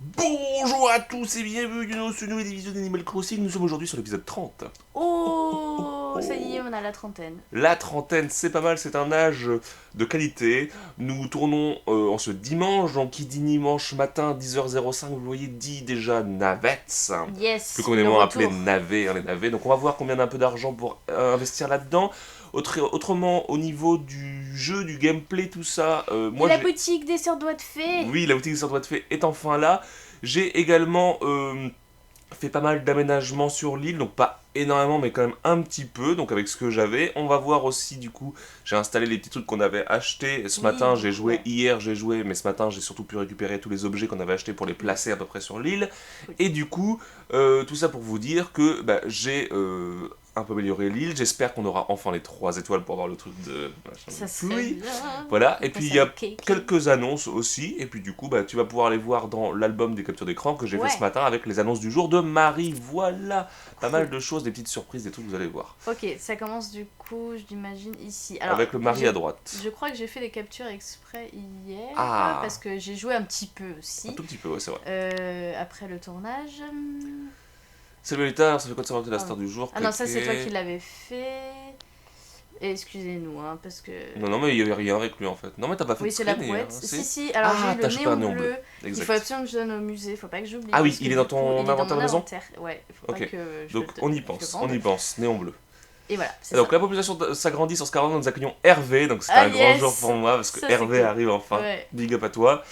Bonjour à tous et bienvenue dans ce nouvel épisode d'Animal Crossing. Nous sommes aujourd'hui sur l'épisode 30. Oh, ça y est, on a la trentaine. La trentaine, c'est pas mal, c'est un âge de qualité. Nous tournons en ce dimanche, donc qui dit dimanche matin 10h05, vous voyez, dit déjà navettes. Plus Yes, le communément appelé retour. navets, les navets. Donc on va voir combien on a un peu d'argent pour investir là-dedans. Autrement, au niveau du jeu, du gameplay, tout ça, Et la boutique des sœurs doigts de fée. oui, la boutique des doigts de fée est enfin là. J'ai également fait pas mal d'aménagements sur l'île, donc pas énormément, mais quand même un petit peu, donc avec ce que j'avais. On va voir aussi, du coup, j'ai installé les petits trucs qu'on avait achetés. Ce Oui, matin, j'ai beaucoup, joué, ouais. hier, j'ai joué, mais ce matin, j'ai surtout pu récupérer tous les objets qu'on avait achetés pour les placer à peu près sur l'île. Oui. Et du coup, tout ça pour vous dire que j'ai un peu amélioré l'île. J'espère qu'on aura enfin les 3 étoiles pour avoir le truc de machin Ça de serait pluie. bien. Voilà, et On puis passe il y à a cake. quelques annonces aussi, et puis du coup, tu vas pouvoir les voir dans l'album des captures d'écran que j'ai fait Ouais. ce matin avec les annonces du jour de Marie. Voilà, pas Cool. mal de choses, des petites surprises, des trucs que vous allez voir. Ok, ça commence du coup, je l'imagine, ici. Avec le Marie j'ai- à droite. Je crois que j'ai fait les captures exprès hier. Ah. Parce que j'ai joué un petit peu Un aussi. tout petit peu, ouais, c'est vrai. Après le tournage. Salut Lolita, alors ça fait quoi de savoir que t'es la Ah. star du jour? Ah non, ça c'est toi Cliquez. qui l'avais fait. Et excusez-nous, hein, parce que. Non, non, mais il y avait rien avec lui en fait. Non, mais t'as pas fait Oui, de c'est la traîner, brouette. hein, Si, alors Ah, j'ai t'as eu chopé le un néon néon bleu. bleu. Il Exact. faut absolument que je donne au musée, faut pas que j'oublie. Ah oui, parce il que est dans du ton coup, il est dans inventaire mon de maison. inventaire. Ouais, faut pas Ok. que je Donc le- on y je le pense, vende. on y pense, néon bleu. Et voilà, c'est Donc ça. la population s'agrandit sur Scarlet, nous accueillons Hervé, donc c'est Ah un grand yes. jour pour moi parce que Ça, c'est Hervé cool. arrive enfin. Ouais. Big up à toi.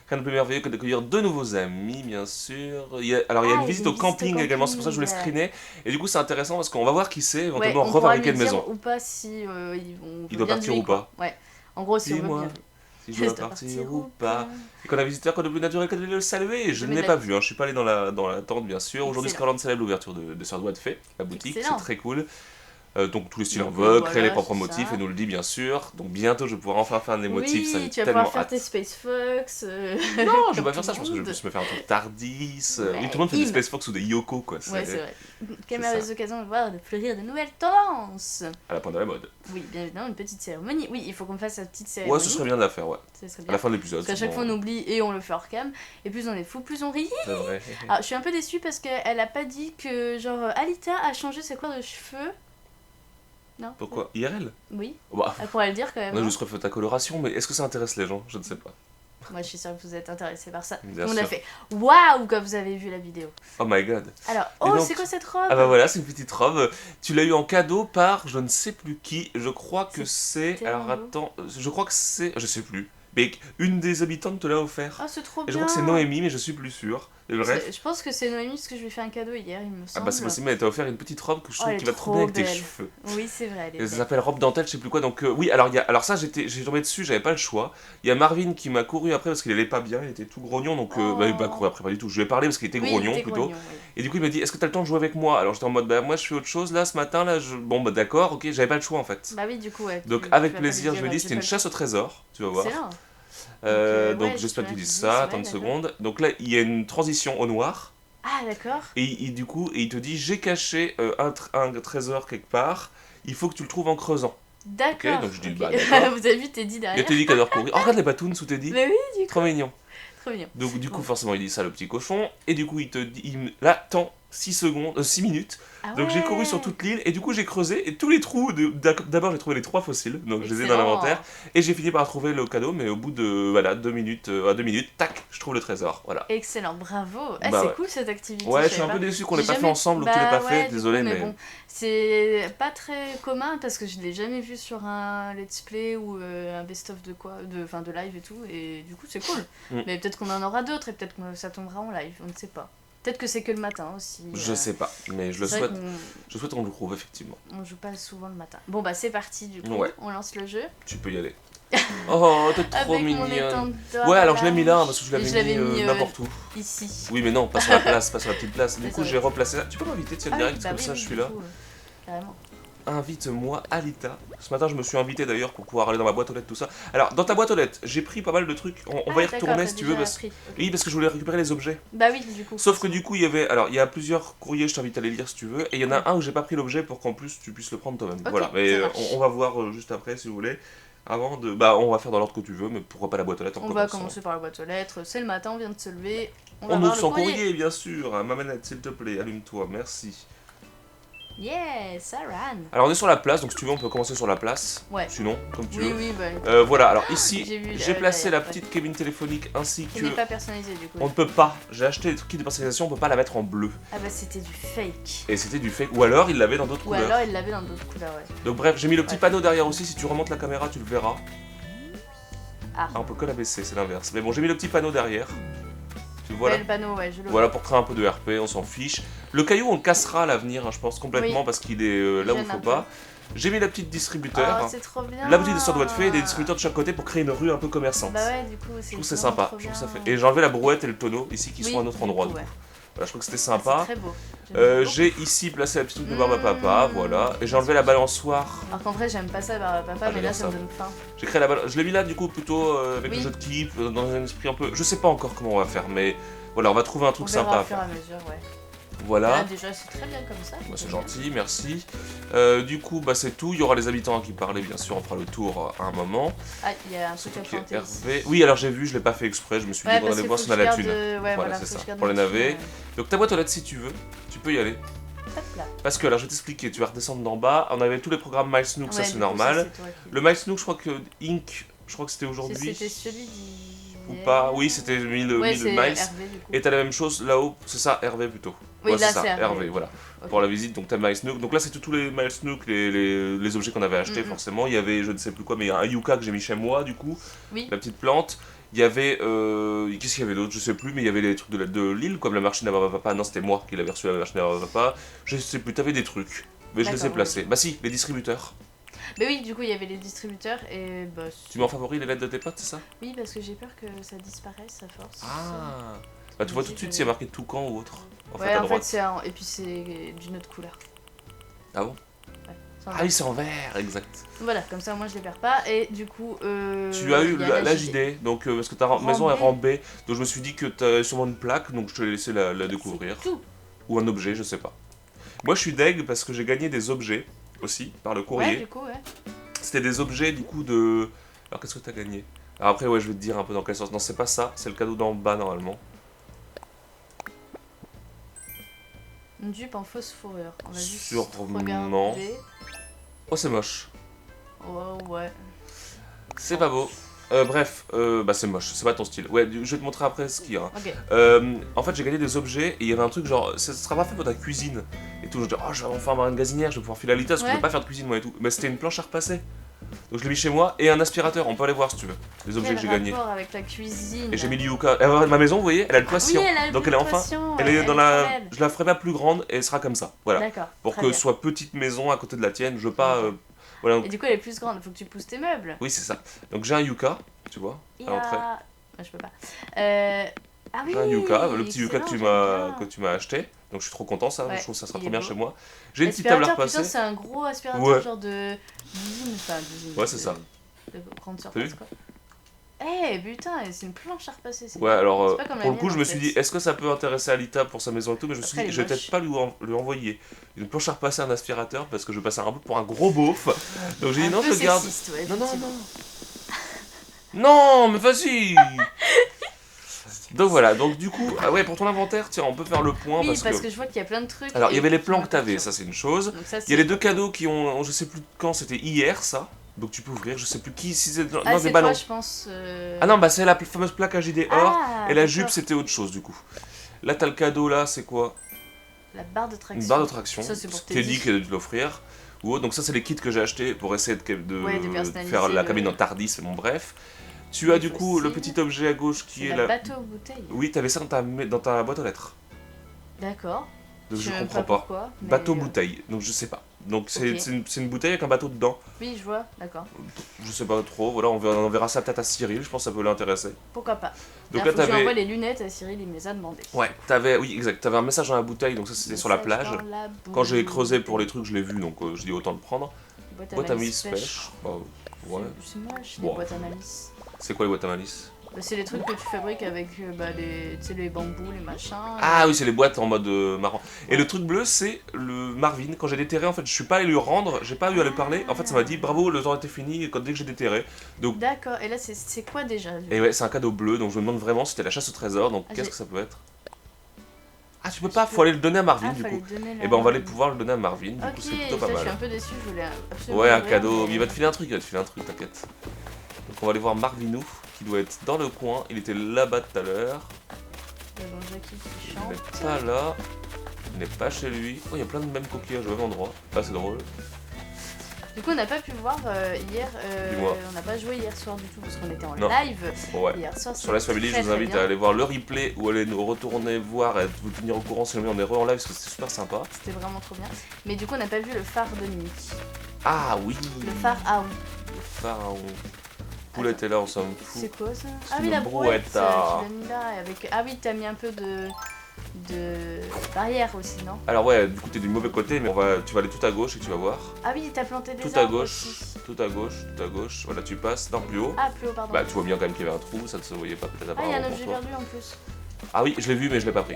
Rien de plus merveilleux que d'accueillir de nouveaux amis, bien sûr. Alors il y a Ah, une visite au camping également, c'est pour ça que je voulais screener. Et du coup c'est intéressant parce qu'on va voir qui c'est Ouais, éventuellement on pourra refabriquer lui une maison. dire ou pas si ils vont Il doit bien partir jouer, ou quoi. pas. Ouais. En gros, si on veut Dis-moi bien jouer. si je dois partir ou pas. Et qu'on a un visiteur, qu'on a plus naturel que de le saluer. Je Je ne mets l'ai de pas la- vu, hein. Je suis pas allé dans la tente bien sûr. Aujourd'hui Excellent. Scarlet célèbre l'ouverture de Sœur Doigt de Fée, la boutique, c'est Excellent. très cool. Donc tous les styles en Donc, vogue, voilà, créer les propres c'est motifs ça. et nous le dit bien sûr. Donc bientôt je vais pouvoir enfin faire des motifs, ça Oui, j'ai tu vas tellement pouvoir faire hâte. tes Space Fox. Non, je vais comme pas tout faire ça, le je pense que je vais monde. plus me faire un truc Tardis. Ouais, Oui, tout le monde fait des Im. Space Fox ou des Yoko quoi, Ouais, c'est vrai. Quelle c'est merveilleuse occasion de voir de fleurir de nouvelles tendances. à la pointe de la mode. Oui, bien évidemment, une petite cérémonie. Oui, il faut qu'on fasse la petite Ouais, cérémonie. ce serait bien de la faire, ouais. Ça serait À bien. la fin de l'épisode. Parce qu'à chaque bon, fois, on oublie et on le fait hors cam. Et plus on est fou, plus on rit. c'est vrai. Alors, je suis un peu déçue parce qu'elle a pas dit que, genre, Alita a changé sa couleur de cheveux. Non? Pourquoi IRL Oui, Bah, elle pourrait le dire quand même. on a hein. juste refait ta coloration, mais est-ce que ça intéresse les gens? Je ne sais pas. Moi, je suis sûre que vous êtes intéressés par ça. Bien On a sûr. fait waouh quand vous avez vu la vidéo. Oh my god. Alors, Et oh, donc- c'est quoi cette robe? Ah bah voilà, c'est une petite robe. Tu l'as eu en cadeau par je ne sais plus qui. Je crois que c'est. C'était Alors un attends, je crois que c'est. Je sais plus. Mais une des habitantes te l'a offert. Oh, c'est trop Et bien. je crois que c'est Noémie, mais je suis plus sûr. Et bref. Je pense que c'est Noémie parce que je lui ai fait un cadeau hier, il me Ah semble. bah c'est possible, mais elle t'a offert une petite robe que je Oh, trouve elle qui est va trop bien avec tes belle. cheveux. Oui, c'est vrai, elle est Et ça belle. s'appelle robe dentelle, je sais plus quoi. Donc oui, alors alors ça j'ai tombé dessus, j'avais pas le choix. Il y a Marvin qui m'a couru après parce qu'il allait pas bien, il était tout grognon, donc Oh. il m'a couru après pas du tout. Je lui ai parlé parce qu'il était Oui, grognon il était plutôt. grognon, oui. Et du coup il m'a dit est-ce que t'as le temps de jouer avec moi? Alors j'étais en mode bah moi je fais autre chose là ce matin là. Bon bah d'accord, ok, j'avais pas le choix en fait. Bah oui, du coup, ouais. Donc tu avec vas pas plaisir, lui je lui ai dire, dit c'était une j'ai chasse au trésor, tu vas pas voir. le- Excellent. Donc ouais, j'espère que tu tu m'as dis dit, ça, ouais, attends une d'accord. seconde. Donc là il y a une transition au noir. Ah, d'accord. Et du coup il te dit j'ai caché un trésor quelque part, il faut que tu le trouves en creusant. D'accord. donc je dis, ok. bah, d'accord. Vous avez vu Teddy Il y a derrière? Teddy qui adore courir. Oh regarde les batoons sous Teddy. Mais oui, du coup. Trop mignon. Trop mignon. Donc du coup Bon. forcément il dit ça le petit cochon. Et du coup il te dit là attends 6 secondes, 6 minutes. Ah Donc j'ai ouais. couru sur toute l'île et du coup j'ai creusé et tous les trous, d'abord j'ai trouvé les 3 fossiles, donc je les ai dans Excellent. l'inventaire. Et j'ai fini par trouver le cadeau, mais au bout de voilà 2 minutes, à 2 minutes, tac, je trouve le trésor, voilà. Excellent, bravo. Ah, Bah c'est ouais. cool cette activité. Ouais, je savais suis un pas. peu déçu qu'on l'ait J'ai pas fait jamais- ensemble ou que tu Bah l'aies pas ouais, fait, du désolé, coup, mais... bon, c'est pas très commun parce que je l'ai jamais vu sur un let's play ou un best-of de quoi, de live et tout, et du coup c'est cool. Mm. Mais peut-être qu'on en aura d'autres et peut-être que ça tombera en live, on ne sait pas. Peut-être que c'est que le matin aussi. Je sais pas, mais je le C'est vrai souhaite. qu'on Je souhaite qu'on le trouve effectivement. on joue pas souvent le matin. Bon bah c'est parti du coup, Ouais. on lance le jeu. Tu peux y aller. Oh, t'es trop Avec mon mignonne. étendard. Ouais, alors je l'ai mis là parce que je Et l'avais mis n'importe où. ici. Oui, mais non, pas sur la place, pas sur la petite place. Du Mais coup, ça j'ai va. replacé ça. Tu peux m'inviter, tiens, Ah direct, oui, bah comme oui, ça, oui, je suis du là. coup, carrément. Invite-moi Alita. Ce matin, je me suis invité d'ailleurs pour pouvoir aller dans ma boîte aux lettres, tout ça. Alors, dans ta boîte aux lettres, j'ai pris pas mal de trucs. On va y Ah, d'accord, retourner t'as si tu déjà veux. Parce... appris. Ok. Oui, parce que je voulais récupérer les objets. Bah oui, du coup. Sauf que du coup, il y avait. Alors, il y a plusieurs courriers, je t'invite à les lire si tu veux. Et il y en a un où j'ai pas pris l'objet pour qu'en plus tu puisses le prendre toi-même. Ok, voilà, mais ça marche. on va voir juste après si vous voulez. Avant de... Bah, on va faire dans l'ordre que tu veux, mais pourquoi pas la boîte aux lettres en On va commençant. commencer par la boîte aux lettres. C'est le matin, on vient de se lever. On va On voir ouvre le son courrier. courrier, bien sûr. Ma manette, s'il te plaît, allume-toi, merci. Yeah, Saran. Alors, on est sur la place, donc si tu veux, on peut commencer sur la place. Ouais. Sinon, comme tu Oui, veux. oui, bah. Voilà, alors ici, J'ai vu, j'ai placé la derrière, petite cabine téléphonique ainsi Qui que... n'est pas personnalisé du coup. On ne peut pas. J'ai acheté des trucs de personnalisation, on peut pas la mettre en bleu. Ah bah c'était du fake. Et c'était du fake. Ou alors, il l'avait dans d'autres Ou couleurs. alors il l'avait dans d'autres couleurs, ouais. Donc bref, j'ai mis le petit Ouais. panneau derrière aussi, si tu remontes la caméra, tu le verras. Ah. Ah, on peut que la baisser, c'est l'inverse. Mais bon, j'ai mis le petit panneau derrière. Tu le vois là Ouais, le panneau, ouais, je le Voilà, pour créer un peu de RP, on s'en fiche. Le caillou, on le cassera à l'avenir, hein, je pense, complètement, Oui. parce qu'il est là où il Gêne faut un pas. J'ai mis la petite vois. distributeur. Oh, c'est trop bien. La petite histoire de votre fée et des distributeurs de chaque côté pour créer une rue un peu commerçante. Bah ouais, du coup, c'est Je trouve que c'est vraiment sympa, trop je trouve ça bien. fait. Et j'ai enlevé la brouette et le tonneau ici qui sont à un autre du endroit. coup, du coup. ouais. Voilà, je trouve que c'était Ah, sympa. c'est très beau. J'aime beaucoup. J'ai ici placé la petite truc de barbe à papa, Mmh. voilà. Et j'ai enlevé la balançoire. Alors qu'en vrai, j'aime pas ça, bah, papa, Ah, mais là, j'adore ça me ça. donne faim. J'ai créé la balançoire. Je l'ai mis là du coup plutôt avec Oui. le jeu de keep, dans un esprit un peu. Je sais pas encore comment on va faire, mais voilà, on va trouver un On truc verra sympa à au fur et faire. à mesure, ouais. Voilà. Là, déjà, c'est très bien comme ça. Bah, c'est bien. gentil, merci. Du coup, bah, c'est tout. Il y aura les habitants à qui parler, bien sûr. On fera le tour à un moment. Ah, il y a un truc à Ok, planter ici. Hervé. Oui, alors j'ai vu, je l'ai pas fait exprès. Je me suis Ouais, dit qu'on parce allait qu'il voir faut si que on a je la garde, thune. ouais, Voilà, voilà, c'est faut ça. que je garde Pour les la thune, navets. Donc ta boîte aux lettres, si tu veux, tu peux y aller. Hop là. Parce que, alors je vais t'expliquer, tu vas redescendre d'en bas. On avait tous les programmes MySnook, ça Ouais, c'est du coup, normal. ça, c'est toi qui- Le MySnook, je crois que Inc, je crois que c'était aujourd'hui. C'était celui d'hier. Ou pas. Oui, c'était 1000 Ouais, 1000 c'est miles. Hervé, du coup. Et t'as la même chose là-haut, c'est ça, Hervé plutôt. Oui, Ouais, là, c'est ça, c'est Hervé. voilà. Ok. Pour la visite, donc t'as MySnook. Donc là, c'est tous les MySnook, les objets qu'on avait achetés, Mhm. forcément. Il y avait, je ne sais plus quoi, mais il y a un yucca que j'ai mis chez moi, du coup, Oui. la petite plante. Il y avait, qu'est-ce qu'il y avait d'autre, je sais plus, mais il y avait les trucs de l'île, comme la machine à barbe à papa. Non, c'était moi qui l'avais reçu la machine à barbe à papa. Je sais plus, t'avais des trucs, mais je les ai D'accord, placés. oui. Bah si, les distributeurs. Mais oui, du coup, il y avait les distributeurs et bah. Tu mets en favori les lettres de tes potes, c'est ça? Oui, parce que j'ai peur que ça disparaisse à force. Ah. Bah tu vois tout de suite s'il y a marqué toucan ou autre. En fait, Ouais, à en fait, droite. c'est un. Et puis, c'est d'une autre couleur. Ah bon? Ouais. c'est un Ah oui, c'est en vert, exact. Voilà, comme ça, moi, je les perds pas. Et du coup. Tu as eu il y a la JD, donc parce que ta maison est rambée, donc je me suis dit que tu as sûrement une plaque, donc je te l'ai laissé la découvrir. C'est tout. Ou un objet, je sais pas. Moi je suis deg parce que j'ai gagné des objets aussi par le Ouais, courrier. du coup, ouais. C'était des objets du coup de. Alors qu'est-ce que tu as gagné? Alors après, ouais, je vais te dire un peu dans quel sens. Non, c'est pas ça, c'est le cadeau d'en bas normalement. Une dupe en fausse fourrure. On va juste Sûrement. regarder. Oh, c'est moche. Oh, ouais. C'est pas beau. Bref, bah c'est moche, c'est pas ton style. Ouais, je vais te montrer après ce qu'il y a. Ok. En fait, j'ai gagné des objets et il y avait un truc genre, ça sera pas fait pour ta cuisine et tout. Je dis, oh, je vais enfin avoir une gazinière, je vais pouvoir filer à l'ITA parce que je Ouais. peux pas faire de cuisine moi et tout. Mais c'était une planche à repasser. Donc je l'ai mis chez moi et un aspirateur, on peut aller voir si tu veux. Les objets Quel que j'ai gagnés. rapport avec la cuisine? Et j'ai mis le yucca. Et ma maison, vous voyez, elle a le toit Oui, sciant. elle a le Donc elle est enfin. toit-sciant, Elle est dans trop la. belle. Je la ferai pas plus grande et elle sera comme ça. Voilà. D'accord. Pour très que bien. ce soit petite maison à côté de la tienne. Je veux pas. Ok. Voilà. Et du coup, elle est plus grande. Faut que tu pousses tes meubles. Oui, c'est ça. Donc j'ai un yucca, tu vois, à l'entrée. Ah, je peux pas. Ah oui. J'ai un yucca, le petit yucca excellent, que tu m'as acheté. Donc je suis trop content, ça. Ouais, Je trouve que ça sera il trop est bien beau. chez moi. J'ai une petite table à Aspirateur, putain, repasser. c'est un gros aspirateur Ouais. genre de d'usine, enfin d'usine. Ouais, c'est ça. De grande T'as surface vu quoi. Eh putain, c'est une planche à repasser. Ouais, alors c'est pas comme la pour le coup, mienne, je me en suis fait. dit, est-ce que ça peut intéresser Alita pour sa maison et tout, mais je me suis Après, dit, elle je est vais peut-être moche. pas lui envoyer une planche à repasser, un aspirateur, parce que je vais passer un peu pour un gros beauf. Donc j'ai dit, Un non, peu je le garde. sexiste, ouais, Non, non, effectivement. non. Non, mais vas-y. Donc voilà, donc du coup, ah ouais, pour ton inventaire, tiens, on peut faire le point Oui, parce que. je vois qu'il y a plein de trucs. Alors, il y et avait les qui plans que t'avais, m'impressionnent. ça c'est une chose. Donc ça, Il y a les c'est- deux cadeaux qui ont, je sais plus quand, c'était hier ça. Donc tu peux ouvrir, je sais plus qui, si c'est. Ah, Non, c'est des ballons. toi, je pense. Ah non, bah c'est la fameuse plaque HID or. Ah, Et la d'accord. jupe, c'était autre chose du coup. Là, t'as le cadeau là, c'est quoi? La barre de traction. Une barre de traction. Ça, c'est pour Teddy Teddy. qui a dû te l'offrir. Ou autre. Donc ça, c'est les kits que j'ai achetés pour essayer Ouais, de personnaliser faire la le- cabine en Tardis. Bon, bref. Tu as Les du coup le fossiles. petit objet à gauche qui C'est est la la... bateau aux bouteilles. Oui, t'avais ça dans ta boîte aux lettres. D'accord. Donc je sais même comprends pas. Pourquoi, mais, Bateau bouteille. Donc je sais pas. Donc c'est Ok. c'est une bouteille avec un bateau dedans. Oui, je vois, d'accord. Je sais pas trop. Voilà, on verra ça peut-être à Cyril. Je pense que ça peut l'intéresser. Pourquoi pas. Donc Là, là, faut que je lui t'avais... envoie les lunettes à Cyril, il me les a demandées. Ouais, oui, exact. T'avais un message dans la bouteille, donc ça c'était sur la plage. Quand j'ai creusé pour les trucs, je l'ai vu, donc je dis autant le prendre. Boîte à malice pêche. Bah, ouais. C'est moche, Bon. les boîtes à malice. C'est quoi les boîtes à malice? Bah, c'est les trucs que tu fabriques avec les, tu sais, les bambous, les machins. Ah oui, c'est les boîtes en mode marrant. Et Ouais. le truc bleu, c'est le Marvin. Quand j'ai déterré, en fait, je suis pas allé lui rendre, j'ai pas eu à lui parler. En fait, ça m'a dit bravo, le temps était fini dès que j'ai déterré. Donc, D'accord, et là c'est quoi déjà et ouais, c'est un cadeau bleu, donc je me demande vraiment si c'était la chasse au trésor. Donc, Ah, qu'est-ce j'ai- que ça peut être? Ah, tu peux Je pas, peux- faut aller le donner à Marvin Ah, du fallait coup. donner Et la... ben, on va aller pouvoir le donner à Marvin, du Ok, coup, c'est plutôt ça, pas je suis un mal. peu déçue, je voulais absolument Ouais, un l'ouvrir, cadeau, mais- mais il va te filer un truc, t'inquiète. Donc, on va aller voir Marvinou, qui doit être dans le coin. Il était là-bas tout à l'heure. Il y a bon Jackie qui Il chante. n'est pas là. Il n'est pas chez lui. Oh, il y a plein de mêmes coquillages au même endroit. Ah, c'est drôle. Du coup, on n'a pas pu voir hier. Dis-moi. On n'a pas joué hier soir du tout parce qu'on était en Non. live. Ouais. Hier soir, Sur Last Family, je vous invite à aller voir le replay ou aller nous retourner voir et vous tenir au courant si jamais on est en live parce que c'est super sympa. C'était vraiment trop bien. Mais du coup, on n'a pas vu le phare de Nick. Ah oui. Le phare Aou. Le pharaon. Poulette est là, on s'en fout. C'est quoi ça? C'est Ah oui, une la brouette. Tu brouette, ah. l'as mis là. Avec... Ah oui, t'as mis un peu de barrière aussi, non? Alors ouais, du coup t'es du mauvais côté, mais tu vas aller tout à gauche et tu vas voir. Ah oui, t'as planté des Tout à arbres gauche, aussi. tout à gauche. Voilà, tu passes, non plus haut. Ah, plus haut, pardon. Bah tu vois bien quand même qu'il y avait un trou, ça ne se voyait pas peut-être Ah, il y a un apparemment objet pour toi. perdu en plus. Ah oui, je l'ai vu mais je l'ai pas pris.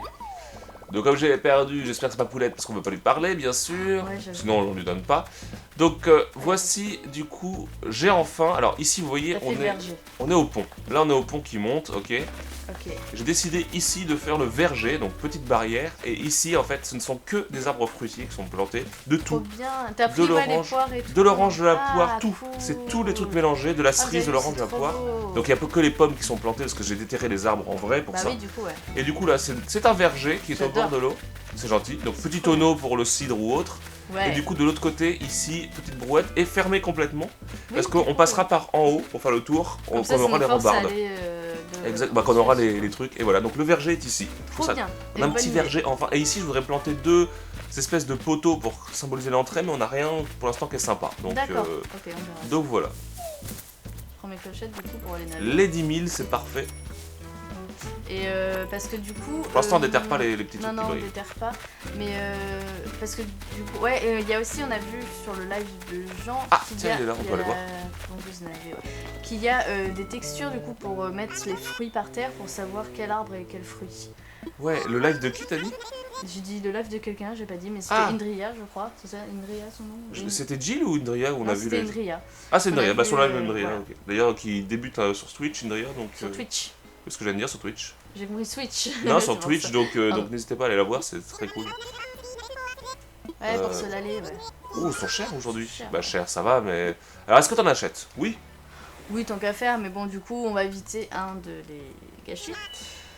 Donc comme j'ai perdu, j'espère que c'est pas Poulette parce qu'on veut pas lui parler bien sûr, Ouais, j'avoue. sinon on lui donne pas. Donc voici du coup, j'ai enfin, alors ici vous voyez T'as fait on le est, verger. on est au pont. Là on est au pont qui monte, ok. Ok. J'ai décidé ici de faire le verger, donc petite barrière, et ici en fait ce ne sont que des arbres fruitiers qui sont plantés, de Trop tout. bien. T'as De pris ouais, les l'orange, poires et tout. De l'orange, de la Ah, poire, tout. cool. C'est tous les trucs mélangés, de la Ah, cerise, vous de avez l'orange, vu, de la c'est trop poire. beau. Donc il n'y a que les pommes qui sont plantées parce que j'ai déterré les arbres en vrai pour Bah ça. oui, du coup, ouais. Et du coup là c'est un verger qui est au bord J'adore. de l'eau. C'est gentil. Donc petit tonneau pour le cidre ou autre. Ouais. Et du coup de l'autre côté ici petite brouette et fermée complètement. Oui, Parce c'est qu'on cool. passera par en haut pour faire le tour. Comme On ça, aura ça les nous force à rambardes. aller, Exact. Bah qu'on aura les trucs. Et voilà. Donc le verger est ici. Je trouve Trop ça- bien. On a un petit verger enfin. Et ici je voudrais planter deux espèces de poteaux pour symboliser l'entrée, mais on n'a rien pour l'instant qui est sympa. Donc, D'accord. Ok, on verra. donc voilà. Je prends mes clochettes du coup pour aller nager. Les 10 000 c'est parfait. Et parce que du coup. Pour l'instant on déterre pas les petits Non, trucs non, qui on brillent. déterre pas. Mais parce que du coup. Ouais, il y a aussi, on a vu sur le live de Jean. Ah, qu'il y tiens, a- il est là, on il y peut a aller voir. la vendeuse nager, ouais. Qu'il y a des textures du coup pour mettre les fruits par terre pour savoir quel arbre et quel fruit. Ouais, le live de qui t'as dit? J'ai dit le live de quelqu'un, j'ai pas dit, mais c'était Ah. Indria, je crois. C'est ça, Indria son nom? C'était Jill ou Indria où on Non, a vu c'était les... Indria. Ah c'est On a Indria, bah vu, sur live Indria, voilà. ok. D'ailleurs qui débute sur Twitch Indria, donc... Sur Twitch. C'est ce que j'allais dire sur Twitch. J'ai compris Switch. Non, C'est sur pour Twitch, ça. donc Pardon. n'hésitez pas à aller la voir, c'est très cool. Ouais, pour Euh, se l'aller, ouais. Oh, ils sont chers aujourd'hui. Cher. Bah cher, ça va, mais... Alors est-ce que t'en achètes? Oui. Oui, tant qu'à faire, mais bon, du coup, on va éviter de les gâcher.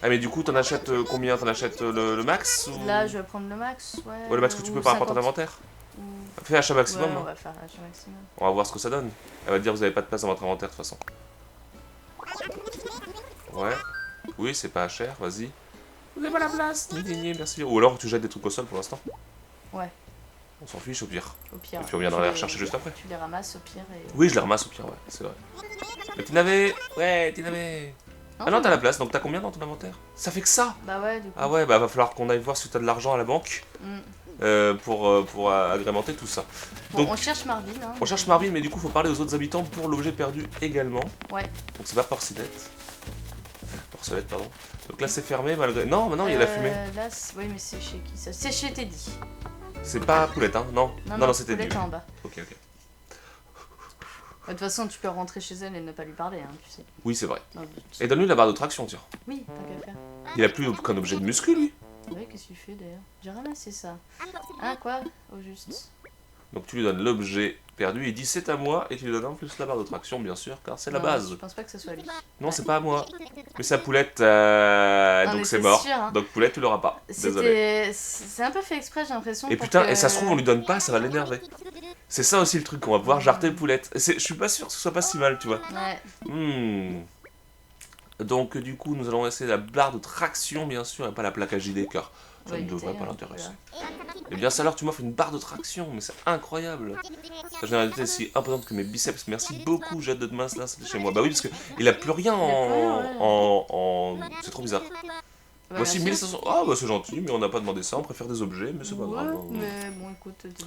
Ah mais du coup t'en achètes combien? T'en achètes le max ou... Là, je vais prendre le max, ouais. Ouais, le max que tu ou peux par rapport à ton 50. inventaire. Ou- Fais achat maximum, Ouais, on hein. va faire l'achat maximum. On va voir ce que ça donne. Elle va te dire vous avez pas de place dans votre inventaire de toute façon. Ouais. Oui, c'est pas cher, vas-y. Vous avez pas la place. Merci. Ou alors tu jettes des trucs au sol pour l'instant. Ouais. On s'en fiche au pire. Au pire. Et puis on viendra les tu rechercher juste après. Tu les ramasses au pire et. Oui, je les ramasse au pire, ouais, c'est vrai. Mais tu n'avais... Ouais, tu n'avais... Ah non, t'as la place, donc t'as combien dans ton inventaire? Ça fait que ça? Bah ouais, du coup. Ah ouais, bah va falloir qu'on aille voir si t'as de l'argent à la banque Mm. pour agrémenter tout ça. Bon, Donc, on cherche Marvin. Hein. on cherche Marvin, mais du coup, faut parler aux autres habitants pour l'objet perdu également. Ouais. Donc c'est pas Porcelette. Porcelette, pardon. Donc là, c'est fermé malgré... Non, maintenant, il y a la fumée. Là, oui, mais c'est chez qui ça? C'est chez Teddy. C'est pas Poulette, hein? Non, non, c'était Paulette Dieu. en bas. Ok, ok. De toute façon, tu peux rentrer chez elle et ne pas lui parler, hein, tu sais. Oui, c'est vrai. Dans le doute. Et donne-lui la barre de traction, tiens. Oui, tant qu'à faire. Il a plus aucun objet de muscu, lui. Ouais, qu'est-ce qu'il fait d'ailleurs? J'ai ramassé ça. Hein, quoi? Au juste. Donc tu lui donnes l'objet perdu, il dit c'est à moi, et tu lui donnes en plus la barre de traction, bien sûr, car c'est la Non, base. Je pense pas que ce soit lui. Non, c'est pas à moi. Mais sa Poulette, On donc c'est était mort. sûrs, hein. Donc Poulette, tu l'auras pas. Désolé. C'est un peu fait exprès, j'ai l'impression. Et pour putain, que- et ça se trouve, on lui donne pas, ça va l'énerver. C'est ça aussi le truc, on va pouvoir jarter Poulette. Je suis pas sûr que ce soit pas si mal, tu vois. Ouais. Donc du coup, nous allons essayer la barre de traction, bien sûr, et pas la plaque à JD, car On ça va ne devrait éviter, pas hein, l'intéresser. voilà. Eh bien, ça alors, tu m'offres une barre de traction, mais c'est incroyable. La généralité est si importante que mes biceps. Merci beaucoup, j'ai hâte de te m'installer chez moi. Bah oui, parce qu'il a plus rien Il a plus rien, ouais. en... C'est trop bizarre. Bah, Voici bien sûr. 1500... Ah bah c'est gentil, mais on n'a pas grave, on préfère des objets, mais c'est pas Ouais, grave. mais bon, écoute, Teddy.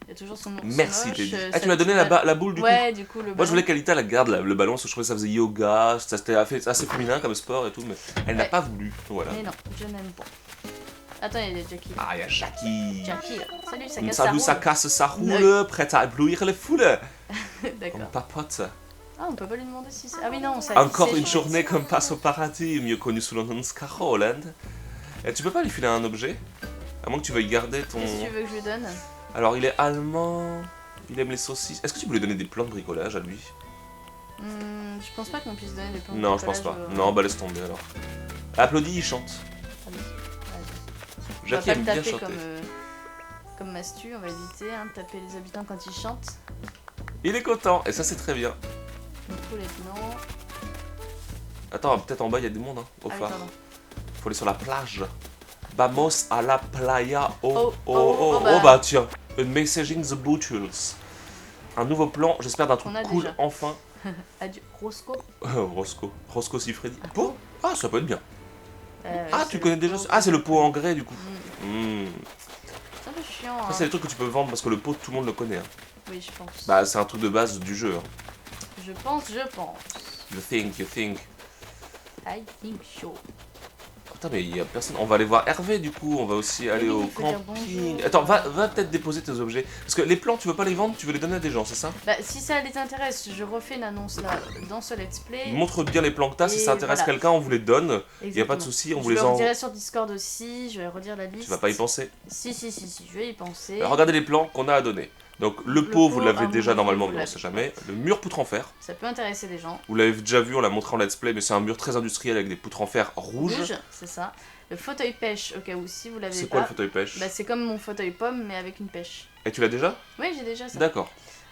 Il y a toujours son ours Merci moche, Teddy. Ah, sa tu m'as donné petite la boule du coup? Ouais, du coup, le Moi je ballon. voulais qu'Alita la garde le ballon parce que je trouvais que ça faisait yoga, ça c'était assez féminin comme sport et tout, mais elle n'a Ouais. pas voulu. Voilà. Mais non, je n'aime pas. Attends, il y a Jackie. Ah, il y a Jackie. Jackie, là. Salut, ça casse, Salut, ça ça roule. casse, ça roule, prête à éblouir les foules. Comme D'accord. papote. Ah, on peut pas lui demander si c'est... Ah oui, non, ça Encore c'est une chouette. journée comme passe au paradis, mieux connu sous le nom de Scarroland. Et tu peux pas lui filer un objet? À moins que tu veuilles garder ton... Qu'est-ce que tu veux que je lui donne? Alors, il est allemand, il aime les saucisses. Est-ce que tu peux lui donner des plans de bricolage à lui? Je pense pas qu'on puisse donner des plans de Non, je pense pas. bricolage, Non, bah laisse tomber alors. Applaudis, il chante. Allez, vas-y. On va Jackie pas aime le bien taper chanter. comme Mastu, on va éviter hein, de taper les habitants quand ils chantent. Il est content, et ça c'est très bien. Du coup, lieutenant... Attends, peut-être en bas il y a des mondes, hein, au Ah oui, phare. pardon. Faut aller sur la plage. Vamos a la playa. Oh, bah. Bah tiens, un messaging the butchers. Un nouveau plan, j'espère d'un truc On a cool déjà. enfin. Adieu. Roscoe. Roscoe Siffredi. Pot? Ah, ça peut être bien. Ah, c'est tu le connais déjà pot. ça? Ah, c'est le pot en grès du coup. Mm. Hmm. C'est un peu chiant. Ça, Hein. c'est des trucs que tu peux vendre parce que le pot, tout le monde le connaît. Hein. Oui, je pense. Bah, c'est un truc de base du jeu. Hein. Je pense. You think. I think so. Attends, mais il y a personne. On va aller voir Hervé du coup. On va aussi aller oui, au il faut dire camping. bonjour. Attends, va peut-être déposer tes objets. Parce que les plans, tu veux pas les vendre, tu veux les donner à des gens, c'est ça? Bah, si ça les intéresse, je refais une annonce là dans ce let's play. Montre bien les plans que t'as. Si Et ça intéresse voilà. quelqu'un, on vous les donne. Y a pas de Exactement. souci, on Je vous les le en. redirai sur Discord aussi, je vais redire la liste. Tu vas pas y penser. Si, je vais y penser. Alors, regardez les plans qu'on a à donner. Donc, le pot, pot, vous l'avez à déjà mon normalement, avis, mais on vous sait l'avez. jamais. Le mur poutre en fer. Ça peut intéresser des gens. Vous l'avez déjà vu, on l'a montré en let's play, mais c'est un mur très industriel avec des poutres en fer rouges. C'est ça. Le fauteuil pêche, au cas où si vous l'avez pas. C'est quoi le fauteuil pêche? Bah, c'est comme mon fauteuil pomme, mais avec une pêche. Et tu l'as déjà? Oui, j'ai déjà ça. D'accord.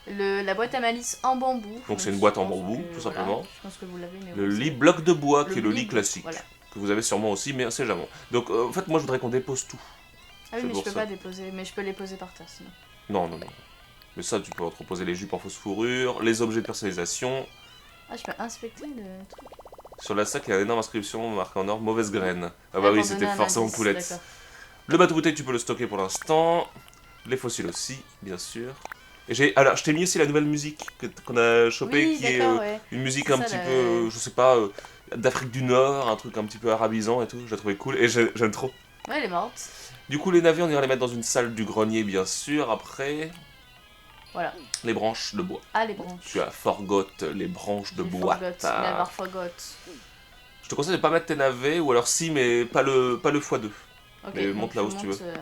La boîte à malice en bambou. Donc, c'est je une boîte en pense bambou, que- tout voilà, simplement. je pense que vous l'avez, mais Le oui, lit bloc de bois, c'est- qui est le lit classique. Voilà. Que vous avez sûrement aussi, mais c'est jamais. Donc, en fait, moi, je voudrais qu'on dépose tout. Ah oui, C'est mais pour je peux ça. pas déposer, mais je peux les poser par terre sinon. Non. Mais ça, tu peux entreposer les jupes en fausse fourrure, les objets de personnalisation. Ah, je peux inspecter le truc. Sur la sac, il y a une énorme inscription marquée en or, mauvaise graine. Ah bah oui, pour c'était donner un forcément indice, poulette. d'accord. Le bateau bouteille, tu peux le stocker pour l'instant. Les fossiles aussi, bien sûr. Et alors, je t'ai mis aussi la nouvelle musique qu'on a chopée, Oui, qui est d'accord, ouais. une musique C'est un ça, petit la- peu, je sais pas, d'Afrique du Nord, un truc un petit peu arabisant et tout. Je la trouvais cool et j'aime trop. Ouais, elle est morte. Du coup, les navires, on ira les mettre dans une salle du grenier, bien sûr. Après, Voilà. les branches de bois. Ah, les branches. Tu as forgot les branches de J'ai bois. forgot, Ah. never forgot. Je te conseille de pas mettre tes navets, ou alors si, mais pas le x2. Ok, Mais donc monte je là où tu monte, veux.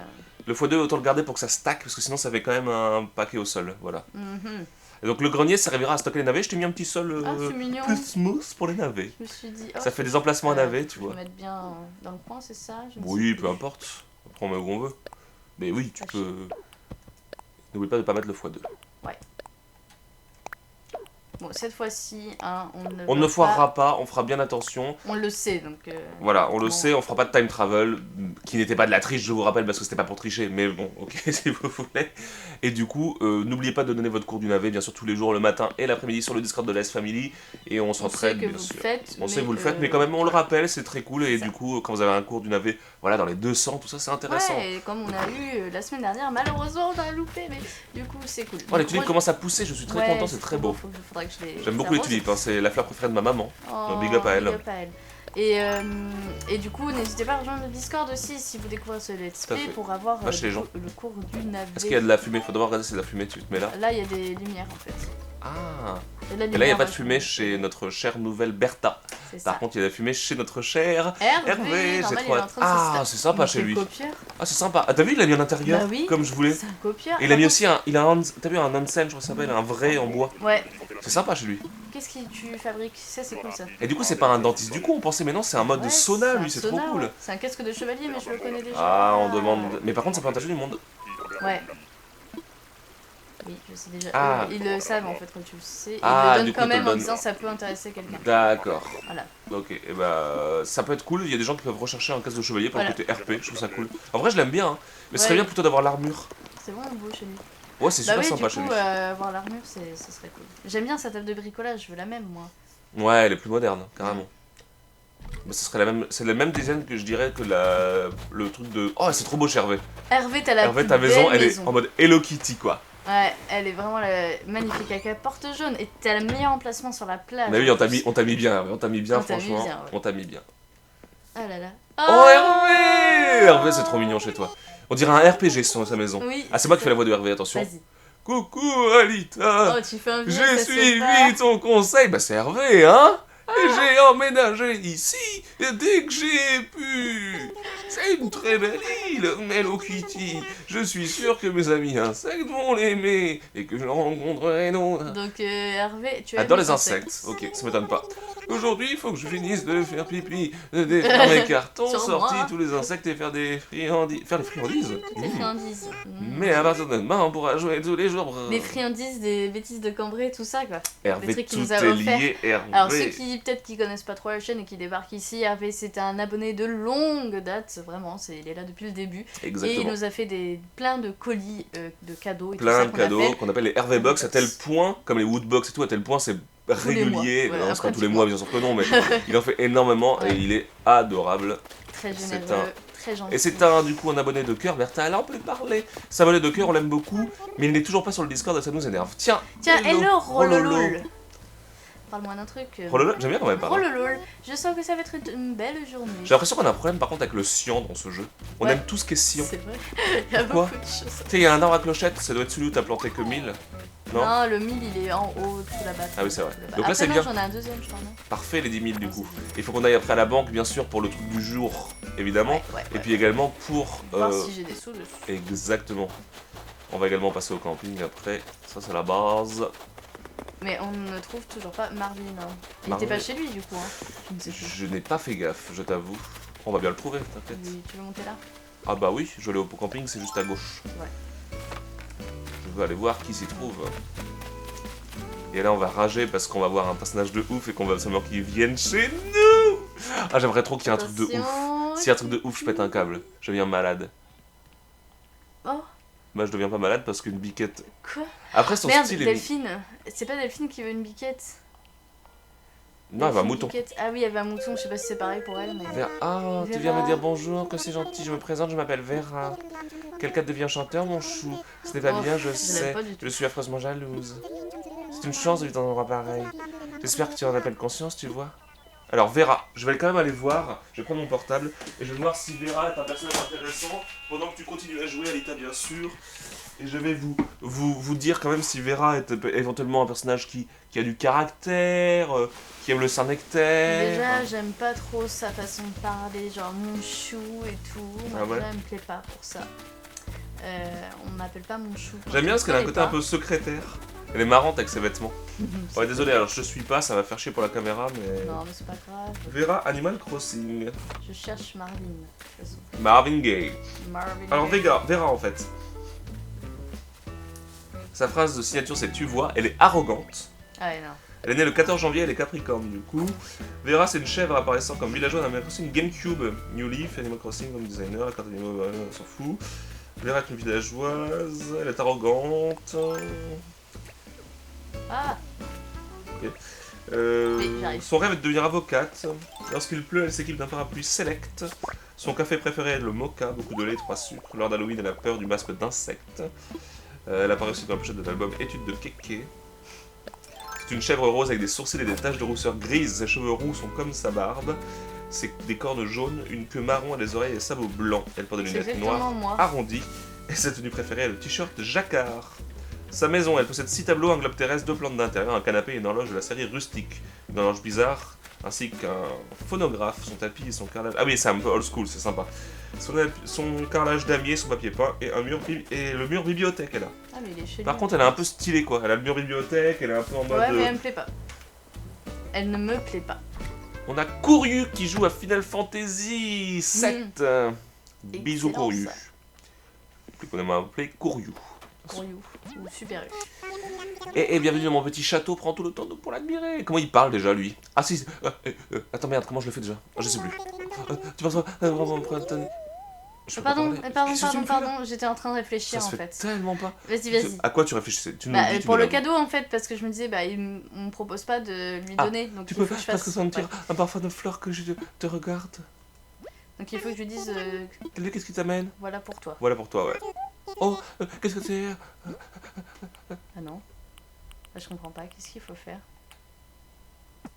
Le x2, autant le garder pour que ça stack, parce que sinon ça fait quand même un paquet au sol. Voilà. mhm. Et donc le grenier servira à stocker les navets. Je t'ai mis un petit sol Ah, c'est mignon. plus smooth pour les navets. Je me suis dit. Ça fait des emplacements à navets, tu Je vais vois. mettre bien dans le coin, c'est ça? Je ne Oui, sais peu plus. importe. Après, on met où on veut. Mais oui, tu Ah, peux. N'oublie pas de pas mettre le x2. Bon, cette fois-ci, hein, On ne va foirera pas, on fera bien attention. On le sait, donc. Voilà, on le bon. sait, on fera pas de time travel, qui n'était pas de la triche, je vous rappelle, parce que c'était pas pour tricher, mais bon, ok, si vous voulez. Et du coup, n'oubliez pas de donner votre cours du navet, bien sûr, tous les jours, le matin et l'après-midi, sur le Discord de la S-Family, et on On sait s'entraide, que bien vous sûr. le faites. On sait que vous le faites, mais quand même, on le rappelle, c'est très cool, et C'est ça. du coup, quand vous avez un cours du navet, voilà, dans les 200, tout ça, c'est intéressant. Ouais, et comme on a eu la semaine dernière, malheureusement, on a loupé, mais du coup, c'est cool. Oh, les Donc, tulipes moi, commencent à pousser, je suis très ouais, content, c'est très beau. Faudrait que je les. J'aime beaucoup les arrose. tulipes, hein, c'est la fleur préférée de ma maman. Oh, big up à elle. big up à elle. Et du coup, n'hésitez pas à rejoindre le Discord aussi si vous découvrez ce let's Tout à play fait. pour avoir Lâche les gens. le cours du navet. Est-ce qu'il y a de la fumée? Faut d'abord regarder si c'est de la fumée, tu te mets là. Là, il y a des lumières en fait. Ah. Il y a de la Et là, il n'y a lumière, pas de fumée chez notre chère nouvelle Bertha. C'est Par ça. contre, il y a de la fumée chez notre cher Hervé, Hervé, normal, j'ai il est trop en hâte. train de se Ah, faire- c'est sympa Mais chez quel lui. copieur. Ah, c'est sympa. Ah, t'as vu, il a mis un intérieur Bah oui. comme je voulais. C'est un copieur. Et il a mis aussi un. Il a un. T'as vu un Hansen, je crois que ça s'appelle, un vrai en bois. Ouais. C'est sympa chez lui. Qu'est-ce que tu fabriques? Ça, c'est cool ça. Et du coup, c'est pas un dentiste du coup, on pensait, mais non, c'est un mode Ouais, sauna, un lui, c'est trop sauna, cool. ouais. C'est un casque de chevalier, mais je le connais déjà. Ah, on demande. Mais par contre, ça peut intéresser du monde. Ouais. Oui, je sais déjà. Ah. Ils le savent en fait quand tu le sais. Ils Ah, le donnent du coup, quand ils te le même en donnent. disant ça peut intéresser quelqu'un. D'accord. Voilà. Ok, et bah ça peut être cool, il y a des gens qui peuvent rechercher un casque de chevalier pour Voilà. le côté RP, je trouve ça cool. En vrai je l'aime bien, hein. Mais ce serait Ouais. bien plutôt d'avoir l'armure. C'est vraiment beau chez lui. Ouais, c'est Bah super oui, sympa du chez coup, lui. voir l'armure, ce serait cool. J'aime bien sa table de bricolage, je veux la même moi. Ouais, elle est plus moderne, carrément. Bah, ce serait la même, c'est le même design que je dirais que le truc de. Oh, c'est trop beau chez Hervé. Hervé, t'as la Hervé, plus ta maison, belle elle maison. est en mode Hello Kitty quoi. Ouais, elle est vraiment magnifique avec la porte jaune. Et t'as le meilleur emplacement sur la plage. Mais oui, on t'a mis bien, on t'a mis bien, On t'a mis franchement. bien, ouais. On t'a mis bien. Ah là là. Oh Hervé! Hervé, c'est trop mignon chez toi. On dirait un RPG sur sa maison. Oui. Ah, c'est moi qui fais la voix de Hervé, attention. Vas-y. Coucou Alita! Oh, tu fais un vieux, J'ai ça se fait pas. suivi ton conseil. Bah, c'est Hervé, hein? Et j'ai emménagé ici dès que j'ai pu. C'est une très belle île, Hello Kitty. Je suis sûr que mes amis insectes vont l'aimer et que je rencontrerai d'autres. Donc, Hervé, tu as Adore mis les ton insectes. sexe. Ok, ça m'étonne pas. Aujourd'hui, il faut que je finisse de faire pipi, de défaire mes cartons, Sur sortir moi. tous les insectes et faire des friandises. Faire des friandises? Des friandises. Mais à partir de demain, on pourra jouer tous les jours. Des friandises, des bêtises de Cambrai, tout ça quoi. Hervé, des trucs qu'il tout nous a est offert. lié, Hervé. Alors ceux qui peut-être qui connaissent pas trop la chaîne et qui débarquent ici, Hervé c'était un abonné de longue date, vraiment, il est là depuis le début. Exactement. Et il nous a fait plein de colis de cadeaux et Plein tout de ça cadeaux qu'on appelle les Hervé Box à tel point, comme les Woodbox et tout, à tel point c'est régulier. mois. Non, Ouais, c'est pas tous les mois, bien sûr que non, mais il en fait énormément et Ouais. il est adorable. Très C'est généreux, très gentil. Et c'est du coup un abonné de cœur, Bertha, là on peut lui parler. C'est un abonné de cœur, on l'aime beaucoup, mais il n'est toujours pas sur le Discord et ça nous énerve. Tiens, Hello Rololo. Rololol. Parle-moi d'un truc. Rololo, j'aime bien quand même parler. Rololol. Je sens que ça va être une belle journée. J'ai l'impression qu'on a un problème par contre avec le cyan dans ce jeu. On Ouais. aime tout ce qui est cyan. C'est vrai. Il y a Pourquoi beaucoup de choses. Tu sais, il y a un arbre à clochette, ça doit être celui où t'as planté que 1000. Non, Non, le 1000 il est en haut tout là-bas. Ah oui, c'est vrai. Là-bas. Donc là, Après, c'est non, bien. J'en ai un deuxième, je crois, non. Parfait les 10 000 du coup. Il faut qu'on aille après à la banque, bien sûr, pour le truc du jour, évidemment. Ouais, Et puis également pour... voir si j'ai des sous dessus. Exactement. On va également passer au camping après. Ça, c'est la base. Mais on ne trouve toujours pas Marvin. Hein. Il Marvin. était pas chez lui du coup. Hein. Je ne sais plus. Je n'ai pas fait gaffe, je t'avoue. On va bien le trouver, t'inquiète. Oui, tu veux monter là? Ah bah oui, je vais aller au camping, c'est juste à gauche. Ouais. Je veux aller voir qui s'y trouve. Et là, on va rager parce qu'on va voir un personnage de ouf et qu'on va absolument qu'il vienne chez nous. Ah, j'aimerais trop qu'il y ait un truc de ouf. Attention. S'il y a un truc de ouf, je pète un câble. Je deviens malade. Oh, Bah, je deviens pas malade parce qu'une biquette. quoi? Après, son Merde, style est. Delphine. C'est pas Delphine qui veut une biquette? Non, elle va un Delphine mouton. biquette. Ah oui, elle veut un mouton. Je sais pas si c'est pareil pour elle, mais. Ah, tu Vera. viens me dire bonjour, que c'est gentil, je me présente, je m'appelle Vera. Quelqu'un devient chanteur, mon chou. Ce n'est pas Oh, bien, je l'aime sais. pas du tout. Je suis affreusement jalouse. C'est une chance de vivre dans un endroit pareil. J'espère que tu en appelles conscience, tu vois. Alors, Vera, je vais quand même aller voir. Je vais prendre mon portable et je vais voir si Vera est un personnage intéressant. Pendant que tu continues à jouer, Alita, bien sûr. Et je vais vous dire quand même si Vera est éventuellement un personnage qui a du caractère, qui aime le Saint-Nectaire. Déjà, j'aime pas trop sa façon de parler, genre mon chou et tout. Moi, Ah ouais. déjà, elle me plaît pas pour ça. On m'appelle pas mon chou. quand J'aime bien je parce qu'elle a un connais côté un pas. peu secrétaire. Elle est marrante avec ses vêtements. C'est Ouais, désolé, alors je te suis pas, ça va faire chier pour la caméra, mais... Non, mais c'est pas grave. Vera Animal Crossing. Je cherche Marvin. de toute façon. Marvin Gaye. Marvin. Alors Vera en fait. Sa phrase de signature c'est tu vois, elle est arrogante. Ah ouais, non. Elle est née le 14 janvier, elle est Capricorne du coup. Vera c'est une chèvre apparaissant comme villageoise d'Animal Crossing GameCube. New Leaf, Animal Crossing comme designer, la carte d'animaux, on s'en fout. Vera est une villageoise, elle est arrogante. Ah, Oui, j'arrive. Son rêve est de devenir avocate. Lorsqu'il pleut, elle s'équipe d'un parapluie select. Son café préféré est le mocha, beaucoup de lait, 3 sucres. Lors d'Halloween, elle a peur du masque d'insectes. Elle apparaît aussi dans la pochette de l'album Études de Kéké. C'est une chèvre rose avec des sourcils et des taches de rousseur grises. Ses cheveux roux sont comme sa barbe. C'est des cornes jaunes, une queue marron et des oreilles et sabots blancs. Elle porte des c'est lunettes noires exactement moi. arrondies. Et sa tenue préférée est le t-shirt jacquard. Sa maison, elle possède 6 tableaux, un globe terrestre, 2 plantes d'intérieur, un canapé et une horloge de la série rustique. Une horloge bizarre, ainsi qu'un phonographe, son tapis et son carrelage. Ah oui, c'est un peu old school, c'est sympa. Son carrelage damier, son papier peint et le mur bibliothèque, elle a. Ah, mais il est chez Par lui. contre, elle est un peu stylée quoi. Elle a le mur bibliothèque, elle est un peu en mode. Ouais, mais elle me plaît pas. Elle ne me plaît pas. On a Couryu qui joue à Final Fantasy 7. Bisous Excellent, Couryu. ça. Plus qu'on aime appeler Couryu. Courriou. Ou Super U. Et bienvenue dans mon petit château, prends tout le temps pour l'admirer. Comment il parle déjà lui? Ah si, attends merde, comment je le fais déjà? Je sais plus. Tu penses Pardon, j'étais en train de réfléchir Ça en se fait fait. tellement pas. Vas-y. À quoi tu réfléchissais? Tu nous Bah, le dis, tu pour nous le l'avoues. cadeau en fait, parce que je me disais, bah, on me propose pas de lui Ah, donner, donc Tu il peux faut que je parce que fasse. sentir Ouais. un parfum de fleurs que je te regarde. Donc il faut que je lui dise, Qu'est-ce qui t'amène? voilà pour toi. Voilà pour toi, ouais. Oh, qu'est-ce que c'est? non. Bah, je comprends pas, qu'est-ce qu'il faut faire?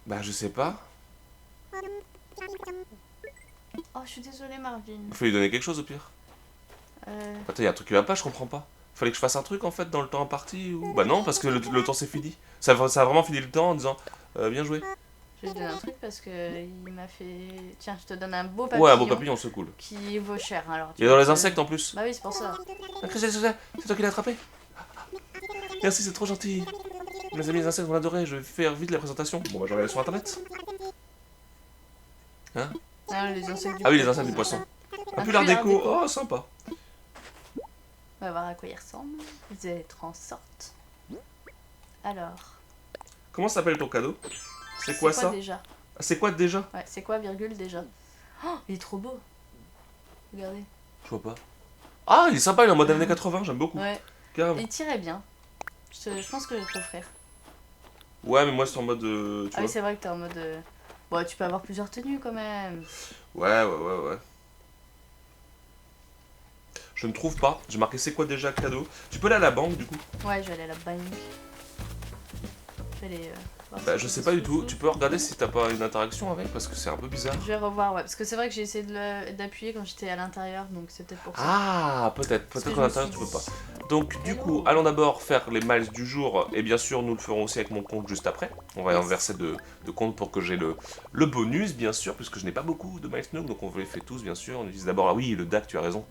Bah, je sais pas. Oh, je suis désolée, Marvin. Faut lui donner quelque chose au pire. Attends, y'a un truc qui va pas, je comprends pas. Fallait que je fasse un truc en fait dans le temps imparti ou... Bah non, parce que le temps c'est fini. Ça a vraiment fini le temps en disant bien joué. Je vais te donner un truc parce que il m'a fait... Tiens, je te donne un beau papillon. Ouais, un beau papillon, c'est cool. Qui vaut cher, alors. Il est dans les insectes en plus. Bah oui, c'est pour ça. Ah, c'est toi qui l'as attrapé. Merci, c'est trop gentil. Mes amis les insectes vont l'adorer, je vais faire vite la présentation. Bon bah je regarde sur internet. Hein? Ah, les insectes du Ah oui, les insectes du poisson. Un pull art déco, oh sympa. On va voir à quoi il ressemble. Vous allez être en sorte. Alors. Comment s'appelle ton cadeau? C'est quoi ça? Déjà C'est quoi déjà? Ouais, c'est quoi virgule déjà? Oh, il est trop beau. Regardez. Je vois pas. Ah, il est sympa, il est en mode années 80, j'aime beaucoup. Ouais. Carrément. Il tirait bien. Je pense que je vais te l'offrir. Ouais, mais moi c'est en mode. Tu ah vois. Oui, c'est vrai que t'es en mode. Bon, tu peux avoir plusieurs tenues quand même. Ouais. Je ne trouve pas. J'ai marqué c'est quoi déjà cadeau. Tu peux aller à la banque du coup? Ouais, je vais aller à la banque. Je vais aller. Bah, je sais pas du tout. Tu peux regarder si t'as pas une interaction avec parce que c'est un peu bizarre. Je vais revoir, ouais. Parce que c'est vrai que j'ai essayé d'appuyer quand j'étais à l'intérieur, donc c'est peut-être pour ça. Ah, peut-être qu'en intérieur tu peux pas. Donc du coup, allons d'abord faire les miles du jour et bien sûr nous le ferons aussi avec mon compte juste après. On va inverser de compte pour que j'ai le bonus bien sûr, puisque je n'ai pas beaucoup de miles Nook, donc on les fait tous bien sûr. On utilise d'abord, ah oui, le DAC, tu as raison.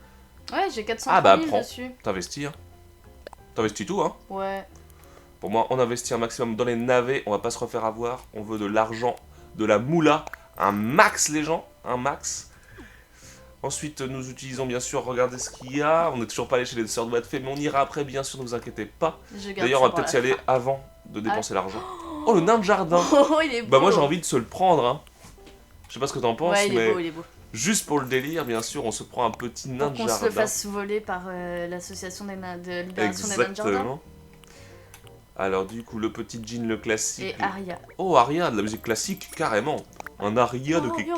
Ouais, j'ai 400 ah bah 000 prends, dessus. t'investis hein. T'investis tout hein. Ouais. Pour moi, on investit un maximum dans les navets, on va pas se refaire avoir, on veut de l'argent, de la moula, un max les gens, un max. Ensuite, nous utilisons bien sûr, regardez ce qu'il y a, on n'est toujours pas allé chez les sœurs de Bois de Fée, mais on ira après, bien sûr, ne vous inquiétez pas. D'ailleurs, on va peut-être y aller avant de dépenser l'argent. Oh, le nain de jardin. Oh, il est beau. Bah moi j'ai envie de se le prendre, hein. Je sais pas ce que t'en penses, ouais, mais il est beau. Juste pour le délire, bien sûr, on se prend un petit nain de jardin. Pour qu'on se le fasse voler par l'association des nains de libération des nains de jardin. Exactement. Alors du coup, le petit jean, le classique. Et Aria. Oh, Aria, de la musique classique, carrément. Un Aria de kéké.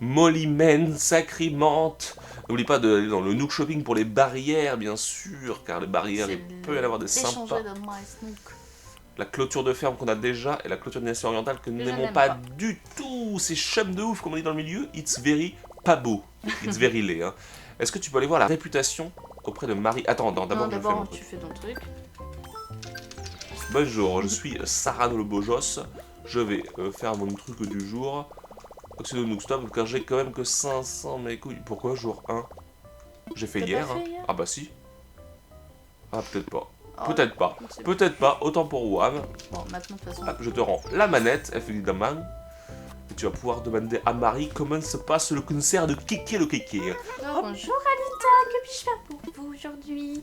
Molly Men, Sacrimante. N'oublie pas d'aller dans le Nook Shopping pour les barrières, bien sûr, car les barrières, il peut y en avoir des sympas. La clôture de ferme qu'on a déjà et la clôture de nation orientale que nous n'aimons pas du tout. C'est chum de ouf, comme on dit dans le milieu. It's very pas beau. It's very laid. Hein. Est-ce que tu peux aller voir la réputation auprès de Marie? Attends, d'abord je fais mon truc. Tu fais ton truc. Bonjour, je suis Sarah le Bojos. Je vais faire mon truc du jour. C'est le Nookstop, car j'ai quand même que 500 mes couilles. Pourquoi jour 1? J'ai fait hier, hein. Ah bah si. Ah peut-être pas. Oh, peut-être pas, autant pour WAM. Bon, maintenant de toute façon. Ah, je te rends la manette, évidemment. Et tu vas pouvoir demander à Marie comment se passe le concert de Kéké le Kéké. Oh, bonjour Alita, que puis-je faire pour vous aujourd'hui?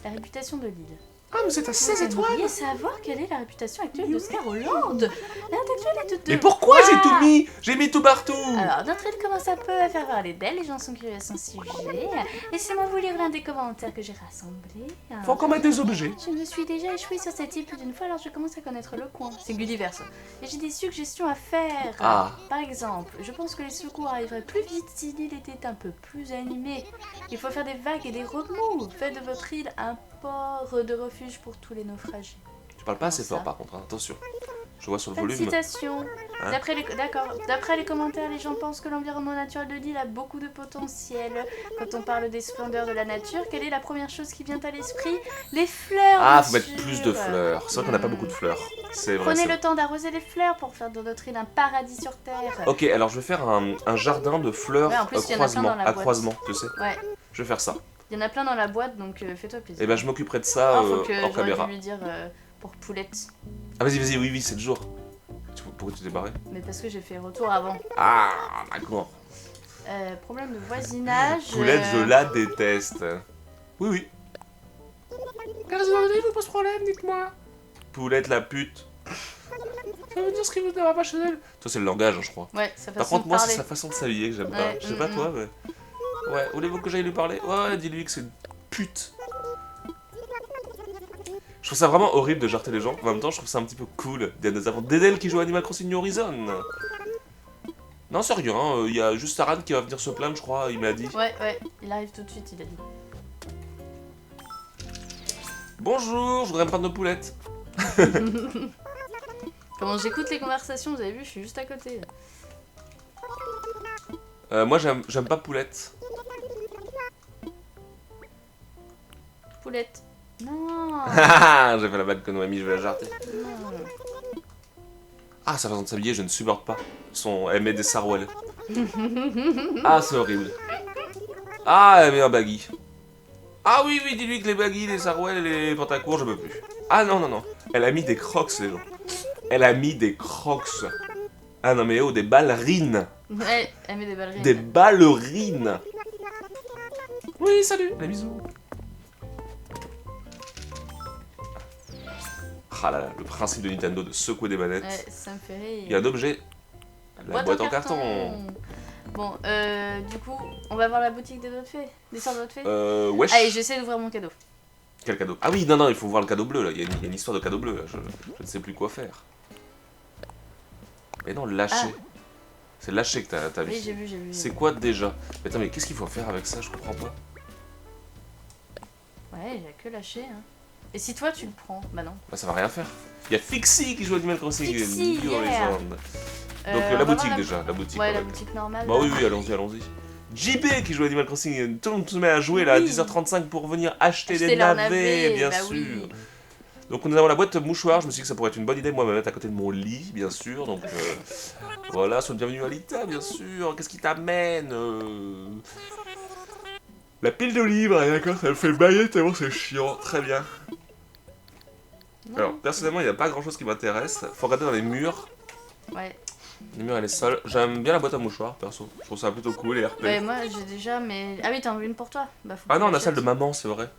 La réputation de l'île. Ah, mais c'est à 16 étoiles! Vous pourriez savoir quelle est la réputation actuelle d'Oscar Hollande? La note actuelle est de 2. Mais pourquoi j'ai tout mis? J'ai mis tout partout! Alors, notre île commence un peu à faire parler d'elle, les gens sont curieux à son sujet. Laissez-moi vous lire l'un des commentaires que j'ai rassemblés. Faut encore mettre des objets. Je me suis déjà échouée sur cette île plus d'une fois, alors je commence à connaître le coin. C'est Gulliver. Et j'ai des suggestions à faire. Ah. Par exemple, je pense que les secours arriveraient plus vite si l'île était un peu plus animée. Il faut faire des vagues et des remous. Faites de votre île un port de refuge pour tous les naufragés. Tu parles pas assez fort par contre, hein. Attention. Je vois sur le volume. Citation. Hein? D'après les commentaires, les gens pensent que l'environnement naturel de l'île a beaucoup de potentiel. Quand on parle des splendeurs de la nature, quelle est la première chose qui vient à l'esprit? Les fleurs. Ah, faut mettre plus de fleurs. C'est vrai qu'on n'a pas beaucoup de fleurs. C'est vrai. Prenez le temps d'arroser les fleurs pour faire de notre île un paradis sur terre. Ok, alors je vais faire un jardin de fleurs croisement, tu sais. Ouais. Je vais faire ça. Il y en a plein dans la boîte, donc fais-toi plaisir. Et ben je m'occuperai de ça en caméra. Dû lui dire pour Poulette. Ah vas-y, oui, c'est le jour. Pourquoi tu t'es barré? Mais parce que j'ai fait retour avant. Ah, d'accord. Problème de voisinage. Poulette, je la déteste. Oui. Qu'est-ce que vous pose problème, dites-moi. Poulette la pute. Ça veut dire ce que vous n'avez pas chez elle. Toi, c'est le langage, hein, je crois. Ouais, sa façon Par contre, de moi, parler. c'est sa façon de s'habiller que j'aime pas. Je sais pas toi, mais. Ouais, voulez-vous que j'aille lui parler? Ouais, dis-lui que c'est une pute. Je trouve ça vraiment horrible de jarter les gens. En même temps, je trouve ça un petit peu cool. Il y a des avant d'Edel qui joue à Animal Crossing New Horizon. Non, c'est rien. Il y a juste Saran qui va venir se plaindre, je crois. Il m'a dit. Ouais, il arrive tout de suite, il a dit. Bonjour, je voudrais me prendre nos poulettes. Comment j'écoute les conversations, vous avez vu, je suis juste à côté. Moi, j'aime pas poulette. Poulette. Non. J'ai fait la blague que Noémie, je vais la jarter. Non. Ah, sa façon de s'habiller, je ne supporte pas. Elle met des sarouels. Ah, c'est horrible. Ah, elle met un baggy. Ah oui, oui, dis-lui que les baggy, les sarouels et les pantacours, je peux plus. Ah non, non, non. Elle a mis des crocs, les gens. Elle a mis des crocs. Ah non, mais oh, des ballerines. Ouais, elle met des ballerines. Des ballerines. Oui, salut, les bisous. Ah là là, le principe de Nintendo de secouer des manettes. Ouais, ça me fait rire. Il y a un objet. La boîte en carton. Bon, du coup, on va voir la boutique des autres fées. Des sortes d'autres fées. Wesh. Allez, j'essaie d'ouvrir mon cadeau. Quel cadeau? Ah oui, non, non, il faut voir le cadeau bleu là. Il y a une histoire de cadeau bleu là. Je ne sais plus quoi faire. Mais non, lâcher. Ah. C'est lâcher que t'as vu. Oui, j'ai vu. C'est quoi déjà? Mais attends, mais qu'est-ce qu'il faut faire avec ça? Je comprends pas. Ouais, il a que lâché. Hein. Et si toi tu le prends? Bah non. Bah ça va rien faire. Il y a Fixie qui joue à Animal Crossing. Fixie, New yeah. Horizons. Donc On la va boutique voir déjà, la boutique. Ouais, on la va boutique normale. Bah oui, oui, allons-y, allons-y. JB qui joue à Animal Crossing, tout le monde se met à jouer là à Oui. 10h35 pour venir acheter des leurs navets, bien bah sûr. oui. Donc nous avons la boîte mouchoir, je me suis dit que ça pourrait être une bonne idée, moi, me mettre à côté de mon lit, bien sûr. Donc voilà, sois le bienvenu à Alita, bien sûr. Qu'est-ce qui t'amène La pile de livres, d'accord, ça me fait bailler tellement c'est chiant. Très bien. Ouais. Alors, personnellement, il n'y a pas grand-chose qui m'intéresse. Faut regarder dans les murs. Ouais. Les murs et les sols. J'aime bien la boîte à mouchoirs, perso. Je trouve ça plutôt cool, les RP. Ouais, moi j'ai déjà, mais. Ah oui, t'en veux une pour toi? Bah, faut Ah que non, tu la salle de l'achètes. maman, c'est vrai.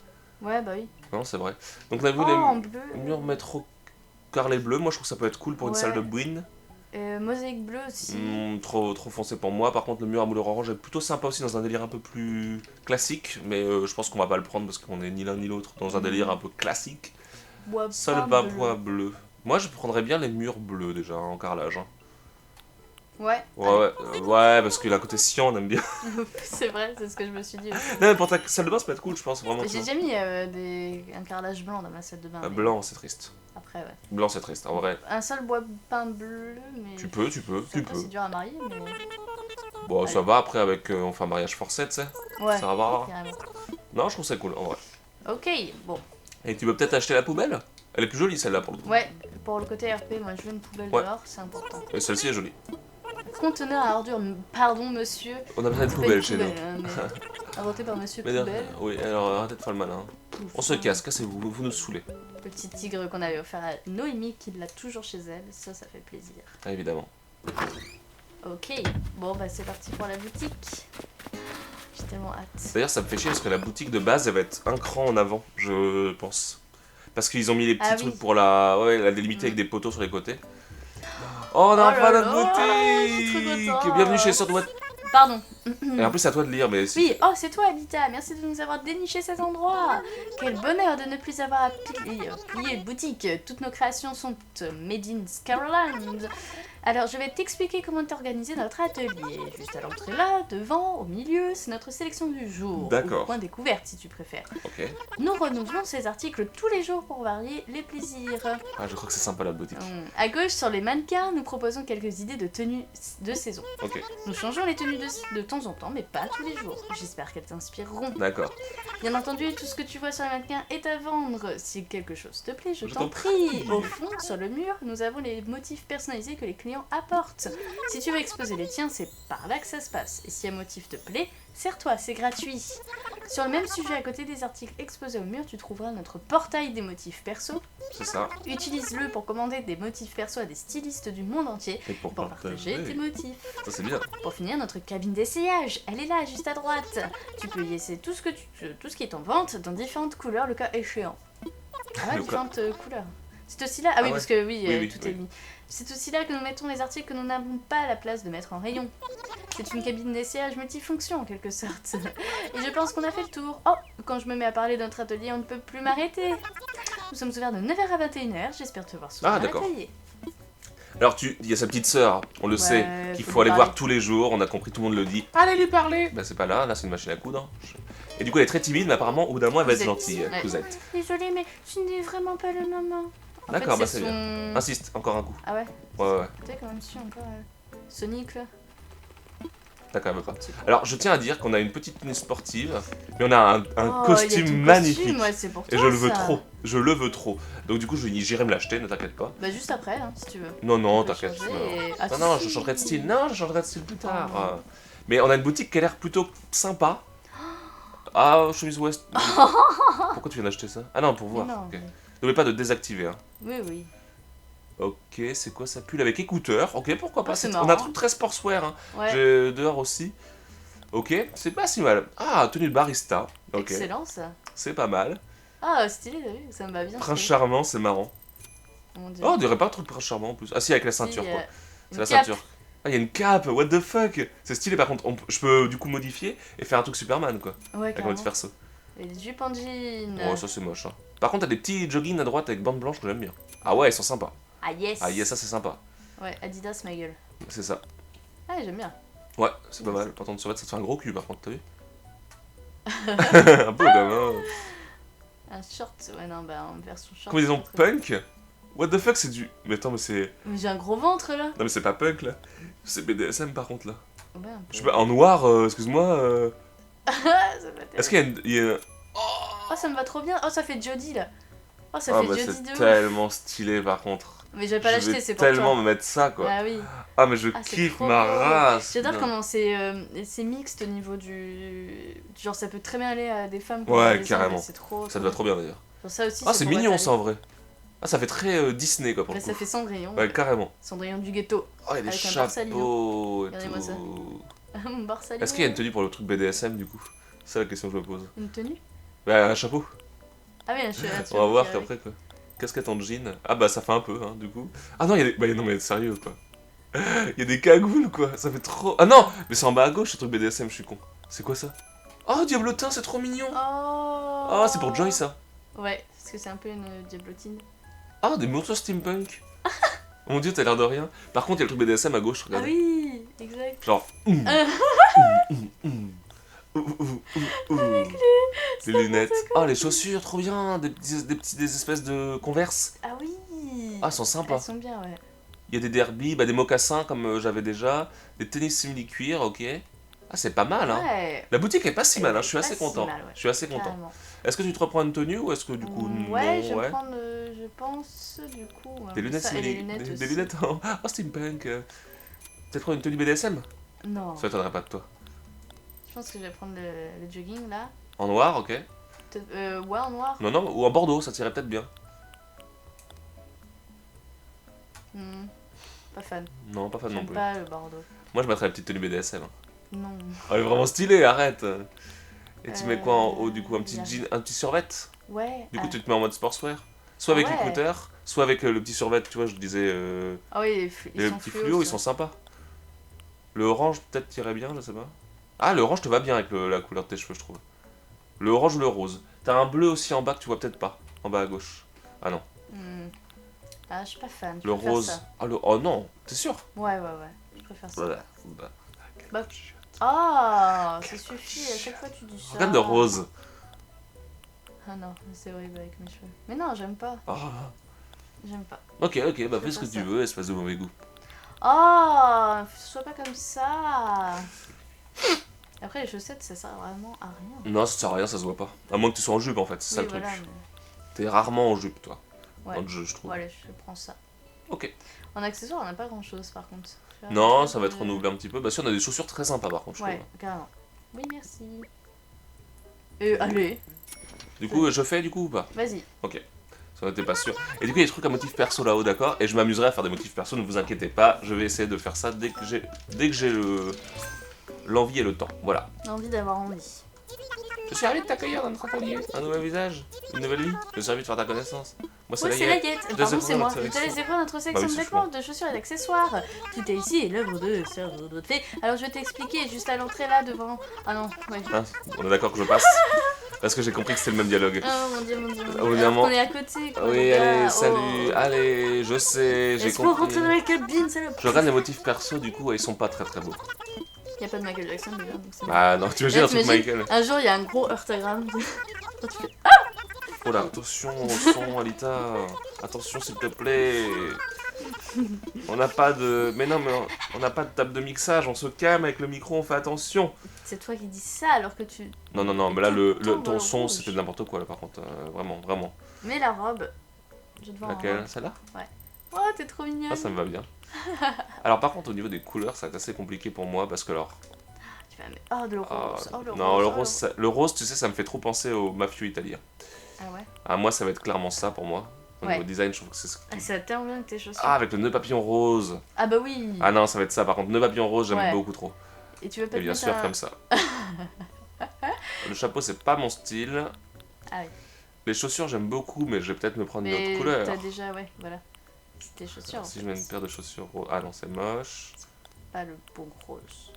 Ouais, bah oui. Non, c'est vrai. Donc on a vu Oh, en bleu. les murs métro carrelés bleus. Moi, je trouve que ça peut être cool pour une Ouais. salle de bouine. Mosaïque bleue aussi. Trop foncé pour moi. Par contre, le mur à moulure orange est plutôt sympa aussi dans un délire un peu plus classique. Mais je pense qu'on va pas le prendre parce qu'on est ni l'un ni l'autre dans un délire un peu classique. Bois Sol peint bas bleu. bois bleu. Moi, je prendrais bien les murs bleus déjà en carrelage. Hein. Ouais. Ouais, parce qu'il a un côté cyan, on aime bien. C'est vrai, c'est ce que je me suis dit aussi. Non, mais pour ta salle de bain, ça peut être cool, je pense. Vraiment. J'ai déjà mis un carrelage blanc dans ma salle de bain. mais Blanc, c'est triste. Après, ouais. Blanc, c'est triste, en vrai. Un seul bois peint bleu, mais. Tu peux. C'est dur à marier, mais. Bon, ça va après avec. On fait un mariage forcé, tu sais. Ouais. Ça va voir. Carrément. Non, je trouve ça cool, en vrai. Ok, bon. Et tu peux peut-être acheter la poubelle? Elle est plus jolie celle-là pour le coup. Ouais, pour le côté RP, moi je veux une poubelle Ouais. dehors, c'est important. Et celle-ci est jolie. Conteneur à ordures, pardon monsieur. On a besoin de C'est pas poubelle une chez nous. poubelle, hein, mais inventé par monsieur Mais Poubelle. oui, alors arrêtez de faire le malin. On se casse, cassez-vous, vous nous saoulez. Le petit tigre qu'on avait offert à Noémie, qui l'a toujours chez elle, ça fait plaisir. Ah, évidemment. Ok, bon bah c'est parti pour la boutique. J'ai tellement hâte. D'ailleurs, ça me fait chier parce que la boutique de base, elle va être un cran en avant, je pense. Parce qu'ils ont mis les petits Ah trucs oui. pour la délimiter avec des poteaux sur les côtés. Oh, on a Oh enfin là notre là, je suis trop boutique! contente. Bienvenue chez Sordouette. Pardon. Et en plus, c'est à toi de lire, mais si. Oui, oh c'est toi Alita, merci de nous avoir déniché cet endroit. Quel bonheur de ne plus avoir à plier une boutique. Toutes nos créations sont made in Scarland. Alors je vais t'expliquer comment t'organiser notre atelier. Juste à l'entrée là, devant, au milieu, c'est notre sélection du jour. D'accord. Ou point découverte si tu préfères. Ok. Nous renouvelons ces articles tous les jours pour varier les plaisirs. Ah, je crois que c'est sympa la boutique. À gauche sur les mannequins, nous proposons quelques idées de tenues de saison. Ok, Nous changeons les tenues de temps en temps, mais pas tous les jours. J'espère qu'elles t'inspireront. d'accord. Bien entendu, tout ce que tu vois sur les mannequins est à vendre. Si quelque chose te plaît, je Je t'en t'en prie. prie. Au fond, sur le mur, nous avons les motifs personnalisés que les clients apportent. Si tu veux exposer les tiens, c'est par là que ça se passe. Et si un motif te plaît, sers-toi, c'est gratuit. Sur le même sujet, à côté des articles exposés au mur, tu trouveras notre portail des motifs perso. C'est ça. Utilise-le pour commander des motifs perso à des stylistes du monde entier. Et pour Pour partager tes motifs. Ça, c'est bien. Pour finir, notre cabine d'essayage, elle est là, juste à droite. Tu peux y essayer tout ce qui est en vente dans différentes couleurs, le cas échéant. Ah ouais, Le cas. différentes couleurs. C'est aussi là, ah oui, ouais. parce que oui, Oui, tout oui. est mis. C'est aussi là que nous mettons les articles que nous n'avons pas la place de mettre en rayon. C'est une cabine d'essayage multifonction en quelque sorte. Et je pense qu'on a fait le tour. Oh, quand je me mets à parler de notre atelier, on ne peut plus m'arrêter. Nous sommes ouverts de 9h à 21h, j'espère te voir souvent Ah, à d'accord. l'atelier. Alors, il y a sa petite sœur, on le sait, qu'il faut aller voir tous les jours, on a compris, tout le monde le dit. Allez lui parler. Bah, c'est pas là c'est une machine à coudre. Et du coup, elle est très timide, mais apparemment, au bout d'un mois, elle va être gentille, Cosette. Désolée, mais je n'ai vraiment pas le moment. D'accord, bah c'est bien. Insiste, encore un coup. Ah ouais? Ouais. Tu sais, quand même, si, encore. Sonic, là. D'accord, même pas. Alors, je tiens à dire qu'on a une petite tenue sportive, mais on a un costume magnifique. Ouais, c'est pour toi, et je le veux trop. Je le veux trop. Donc, du coup, j'irai me l'acheter, ne t'inquiète pas. Bah, juste après, hein, si tu veux. Non, t'inquiète. Non, je changerai de style. Non, je changerai de style plus tard. Mais on a une boutique qui a l'air plutôt sympa. Ah, chemise West. Pourquoi tu viens d'acheter ça? Ah non, pour voir. Okay. N'oublie pas de désactiver. Hein. Oui. Ok, c'est quoi ça? Pull avec écouteurs. Ok, pourquoi pas. On a un truc très sportswear. Hein. Ouais. J'ai dehors aussi. Ok, c'est pas si mal. Ah, tenue de barista. Okay. Excellent ça. C'est pas mal. Ah, stylé, t'as vu? Ça me va bien. Prince charmant, c'est marrant. Oh, on dirait pas un truc prince charmant en plus. Ah si, avec la ceinture quoi. C'est la ceinture. Ah, il y a une cape, what the fuck. C'est stylé par contre. Je peux du coup modifier et faire un truc Superman quoi. Ouais, avec un petit perso. Et des jupes en jean. Oh, ça c'est moche. Hein. Par contre, t'as des petits joggings à droite avec bande blanche que j'aime bien. Ah ouais, ils sont sympas. Ah yes. Ah yes, ça c'est sympa. Ouais, Adidas ma gueule. C'est ça. Ah, j'aime bien. Ouais, c'est pas mal. Par contre, sur ça te fait un gros cul par contre, t'as vu? Un peu quand même. Un short, ouais, non, bah en version short. Comment disons punk? What the fuck, c'est du. Mais attends, mais c'est. Mais j'ai un gros ventre là. Non, mais c'est pas punk là. C'est BDSM par contre là. Ouais, un peu. Je sais pas, en noir, excuse-moi. Est-ce qu'il y a. Oh, ça me va trop bien. Oh, ça fait Jodie là. Oh, ça fait Jodie de ouf. C'est tellement stylé par contre. Mais je vais pas l'acheter, c'est pour toi. Je vais tellement me mettre ça quoi. Ah oui. Ah, mais je kiffe ma race. J'adore comment c'est mixte au niveau du. Genre, ça peut très bien aller à des femmes. Ouais, carrément. C'est trop. Ça te va trop bien d'ailleurs. Ça aussi, c'est mignon ça en vrai. Ah, ça fait très Disney quoi pour le coup. Ça fait Cendrillon. Ouais, carrément. Cendrillon du ghetto. Oh, il y a des chapeaux et regardez-moi ça. Mon Barsalino. Est-ce qu'il y a une tenue pour le truc BDSM du coup? C'est ça la question que je me pose. Une tenue? Bah, un chapeau. Ah oui, un chapeau. On va voir qu'après quoi. Casquette en jean. Ah bah ça fait un peu hein du coup. Ah non, il y a des... Bah non mais sérieux quoi. Il y a des cagoules quoi, ça fait trop... Ah non, mais c'est en bas à gauche ce truc BDSM, je suis con. C'est quoi ça? Oh, diablotin, c'est trop mignon. Oh, c'est pour Joy ça. Ouais, parce que c'est un peu une diablotine. Ah, des morceaux steampunk. Mon dieu, t'as l'air de rien. Par contre, il y a le truc BDSM à gauche, regardez. Ah oui, exact. Genre... Avec les lunettes. Ah, les chaussures, trop bien. Des espèces de Converse. Ah oui. Ah, elles sont sympas. Elles sont bien, ouais. Il y a des derbies, des mocassins comme j'avais déjà, des tennis simili-cuir, ok. Ah, c'est pas mal, hein. Ouais. La boutique est pas si mal, hein. Je suis assez content. Je suis assez content. Carrément. Est-ce que tu te reprends une tenue ou est-ce que du coup... Ouais, je vais prendre, je pense, du coup... Des lunettes des lunettes en... Oh, steampunk. Peut-être prendre une tenue BDSM? Non. Ça m'étonnerait pas de toi. Je pense que je vais prendre le jogging, là. En noir, ok. Ouais, en noir. Non, ou en bordeaux, ça tirait peut-être bien. Pas fan. Non, pas fan non plus. J'aime pas le bordeaux. Moi, je mettrais la petite tenue BDSM. Non. Oh, elle est vraiment stylée, arrête. Et tu mets quoi en haut, du coup? Un petit jean, un petit survêt? Ouais. Du coup, tu te mets en mode sportswear? Soit avec l'écouteur, soit avec le petit survêt, tu vois, je disais... Ah oui, les petits fluos, ils sont sympas. Le orange, peut-être, t'irait bien, je sais pas. Ah, le orange te va bien avec la couleur de tes cheveux, je trouve. Le orange ou le rose. T'as un bleu aussi en bas que tu vois peut-être pas. En bas à gauche. Ah non. Ah, je suis pas fan. Le rose. Ça. Ah, oh non, t'es sûr? Ouais. Je préfère ça. Bah. Ah, ça suffit, à chaque fois tu dis ça. Regarde le rose. Ah non, c'est horrible avec mes cheveux. Mais non, j'aime pas. J'aime pas. Ok, bah fais ce que tu veux, espèce de mauvais goût. Oh, sois pas comme ça. Après, les chaussettes, ça sert vraiment à rien. Non, ça sert à rien, ça se voit pas. À moins que tu sois en jupe en fait, c'est ça le truc. Mais... T'es rarement en jupe, toi. Ouais. Je trouve. Allez, je prends ça. Ok. En accessoire, on n'a pas grand chose par contre. Non, ça va être renouvelé un petit peu. Bah, si, on a des chaussures très sympas par contre, je trouve. Ouais, carrément. Oui, merci. Allez. Du coup, je fais du coup ou pas? Vas-y. Ok. Ça n'était pas sûr. Et du coup, il y a des trucs à motif perso là-haut, d'accord? Et je m'amuserai à faire des motifs perso, ne vous inquiétez pas. Je vais essayer de faire ça dès que j'ai l'envie et le temps. Voilà. Envie d'avoir envie. Je suis ravi de t'accueillir dans notre atelier. Un nouvel visage, une nouvelle vie. Je suis ravi de faire ta connaissance. Moi, c'est la guette. Pardon, c'est moi. Je te laisse découvrir notre sélection de vêtements, de chaussures et d'accessoires. Tout est ici et l'œuvre de Sœur Fée. Alors, je vais t'expliquer juste à l'entrée là devant. Ah non, ouais. On est d'accord que je passe. Parce que j'ai compris que c'était le même dialogue. Oh mon dieu, mon dieu, mon dieu. Au bout d'un Alors moment- qu'on est à côté, quoi. Oui, les gars. allez, salut, Oh. allez, je sais, j'ai Laisse-moi compris. rentrer dans la cabine, salope. Je regarde les motifs perso, du coup, ils sont pas très beaux. Y'a pas de Michael Jackson déjà, donc c'est bon. Bah non, tu imagines Là, un truc t'imagines, Michael. un jour, il y a un gros heurtagramme. Quand tu fais... Oh là, attention au son, Alita. Attention, s'il te plaît. On n'a pas de... Mais non, mais on n'a pas de table de mixage, on se calme avec le micro, on fait attention. C'est toi qui dis ça alors que tu... Non, mais là, ton Tombe son, rouge. c'était n'importe quoi, là, par contre. Vraiment. Mais la robe... Je vais te voir en Laquelle? robe. Celle-là? Oh, t'es trop mignonne. Ah, ça me va bien. Alors, par contre, au niveau des couleurs, ça va être assez compliqué pour moi, parce que alors... Tu vas mettre... Oh, de le rose. Oh, le non, rose. le oh, rose, le rose, tu sais, ça me fait trop penser au mafieux italien. Ah ouais. Ah, moi, ça va être clairement ça pour moi. Au niveau Ouais. design, je trouve que c'est ce Ah, qui... ça va tellement bien avec tes chaussures. Ah, avec le nœud papillon rose. Ah bah oui. Ah non, ça va être ça. Par contre, nœud papillon rose, j'aime Ouais. beaucoup trop. Et tu veux pas Et te bien mettre sûr, un... comme ça. Le chapeau, c'est pas mon style. Ah oui. Les chaussures, j'aime beaucoup, mais je vais peut-être me prendre une Mais autre couleur. t'as déjà... Ouais, voilà. C'est tes chaussures. Si en je fait. mets une paire de chaussures roses... Ah non, c'est moche. Pas le beau rose.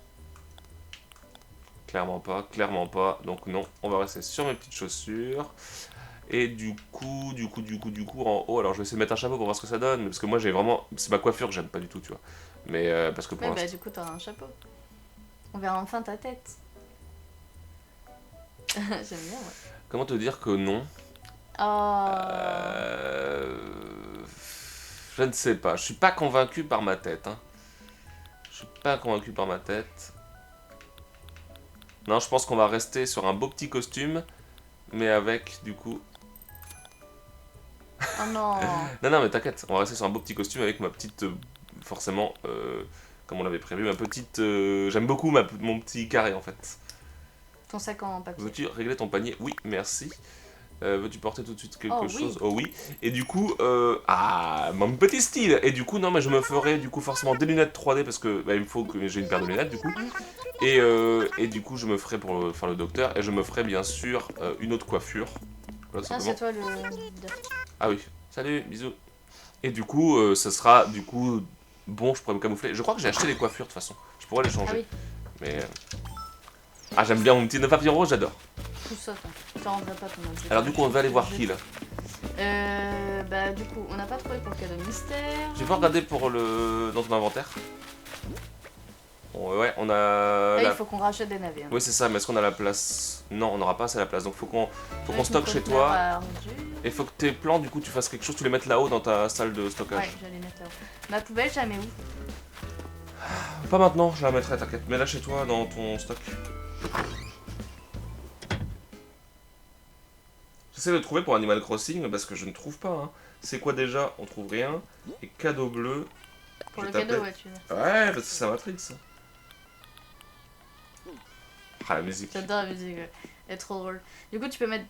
Clairement pas. Donc non, on va rester sur mes petites chaussures. Et du coup, en haut, alors je vais essayer de mettre un chapeau pour voir ce que ça donne. Parce que moi, j'ai vraiment... C'est ma coiffure que j'aime pas du tout, tu vois. Mais parce que pour Ouais, bah l'instant... du coup, t'auras un chapeau. On verra enfin ta tête. J'aime bien, ouais. Comment te dire que non? Oh. Je ne sais pas. Je suis pas convaincu par ma tête. Hein. Je suis pas convaincu par ma tête. Non, je pense qu'on va rester sur un beau petit costume, mais avec du coup... Oh non. Non, mais t'inquiète, on va rester sur un beau petit costume avec ma petite... forcément, comme on l'avait prévu, ma petite... J'aime beaucoup mon petit carré en fait. Ton sac en papier. Veux-tu régler ton panier? Oui, merci. Veux-tu porter tout de suite quelque Oh, oui. chose? Oh oui. Et du coup, mon petit style. Et du coup, non, mais je me ferai du coup forcément des lunettes 3D parce que il me faut que j'ai une paire de lunettes du coup. Et du coup, je me ferai pour faire le docteur et je me ferai bien sûr une autre coiffure. Voilà, Ah, simplement. c'est toi le leader. Ah oui. Salut, bisous. Et du coup, ce sera du coup bon, je pourrais me camoufler. Je crois que j'ai acheté les coiffures de toute façon. Je pourrais les changer. Ah oui, Mais ah, j'aime bien mon petit nœud papillon rose, j'adore. tout ça, toi. T'en rendras pas ton objet. Alors du coup, on va aller voir qui là? Bah du coup, on n'a pas trouvé pour le cadeau mystère. Tu peux regarder pour le dans ton inventaire? Bon, ouais, on a... Ah, la- il faut qu'on rachète des navires. Oui, c'est ça, mais est-ce qu'on a la place? Non, on n'aura pas assez la place, donc faut qu'on Avec stocke mon chez conteneur toi. à ordures. Et faut que tes plans, du coup, tu fasses quelque chose, tu les mettes là-haut dans ta salle de stockage. Ouais, je vais les mettre là-haut. Ma poubelle, jamais où? Pas maintenant, je la mettrai, t'inquiète. Mais là chez toi, dans ton stock. J'essaie de trouver pour Animal Crossing, parce que je ne trouve pas. Hein. C'est quoi déjà? On trouve rien. Et cadeau bleu. Pour Je le tapais- cadeau, ouais, tu veux. Ouais, parce que ça m'intrigue ça. Ah, la musique. J'adore la musique, ouais. Elle est trop drôle. Du coup, tu peux mettre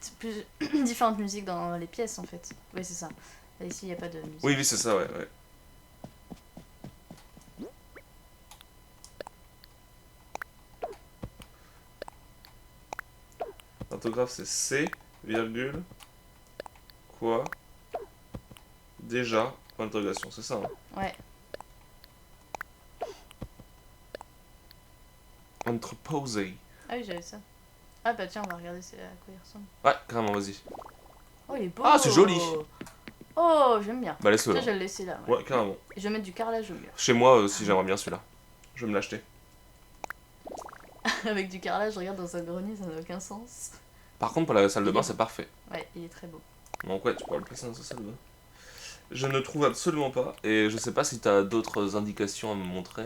différentes musiques dans les pièces, en fait. Oui, c'est ça. Là, ici, il n'y a pas de musique. Oui, c'est ça, ouais. L'orthographe c'est C, virgule, quoi, déjà, point d'interrogation, c'est ça. Hein. Ouais. Entreposé. Ah oui, j'avais ça. Ah bah tiens, on va regarder à quoi il ressemble. Ouais, carrément, vas-y. Oh, il est beau. Ah, c'est joli. Oh, j'aime bien. Bah laisse-le Ça, là. je vais le laisser là. Ouais. Ouais, carrément. Et je vais mettre du carrelage au mur. Chez moi aussi, j'aimerais bien celui-là. Je vais me l'acheter. Avec du carrelage, regarde dans un grenier, ça n'a aucun sens. Par contre, pour la salle de bain, c'est parfait. Ouais, il est très beau. Donc ouais, tu pourras le placer dans sa salle de bain. Je ne trouve absolument pas. Et je sais pas si t'as d'autres indications à me montrer.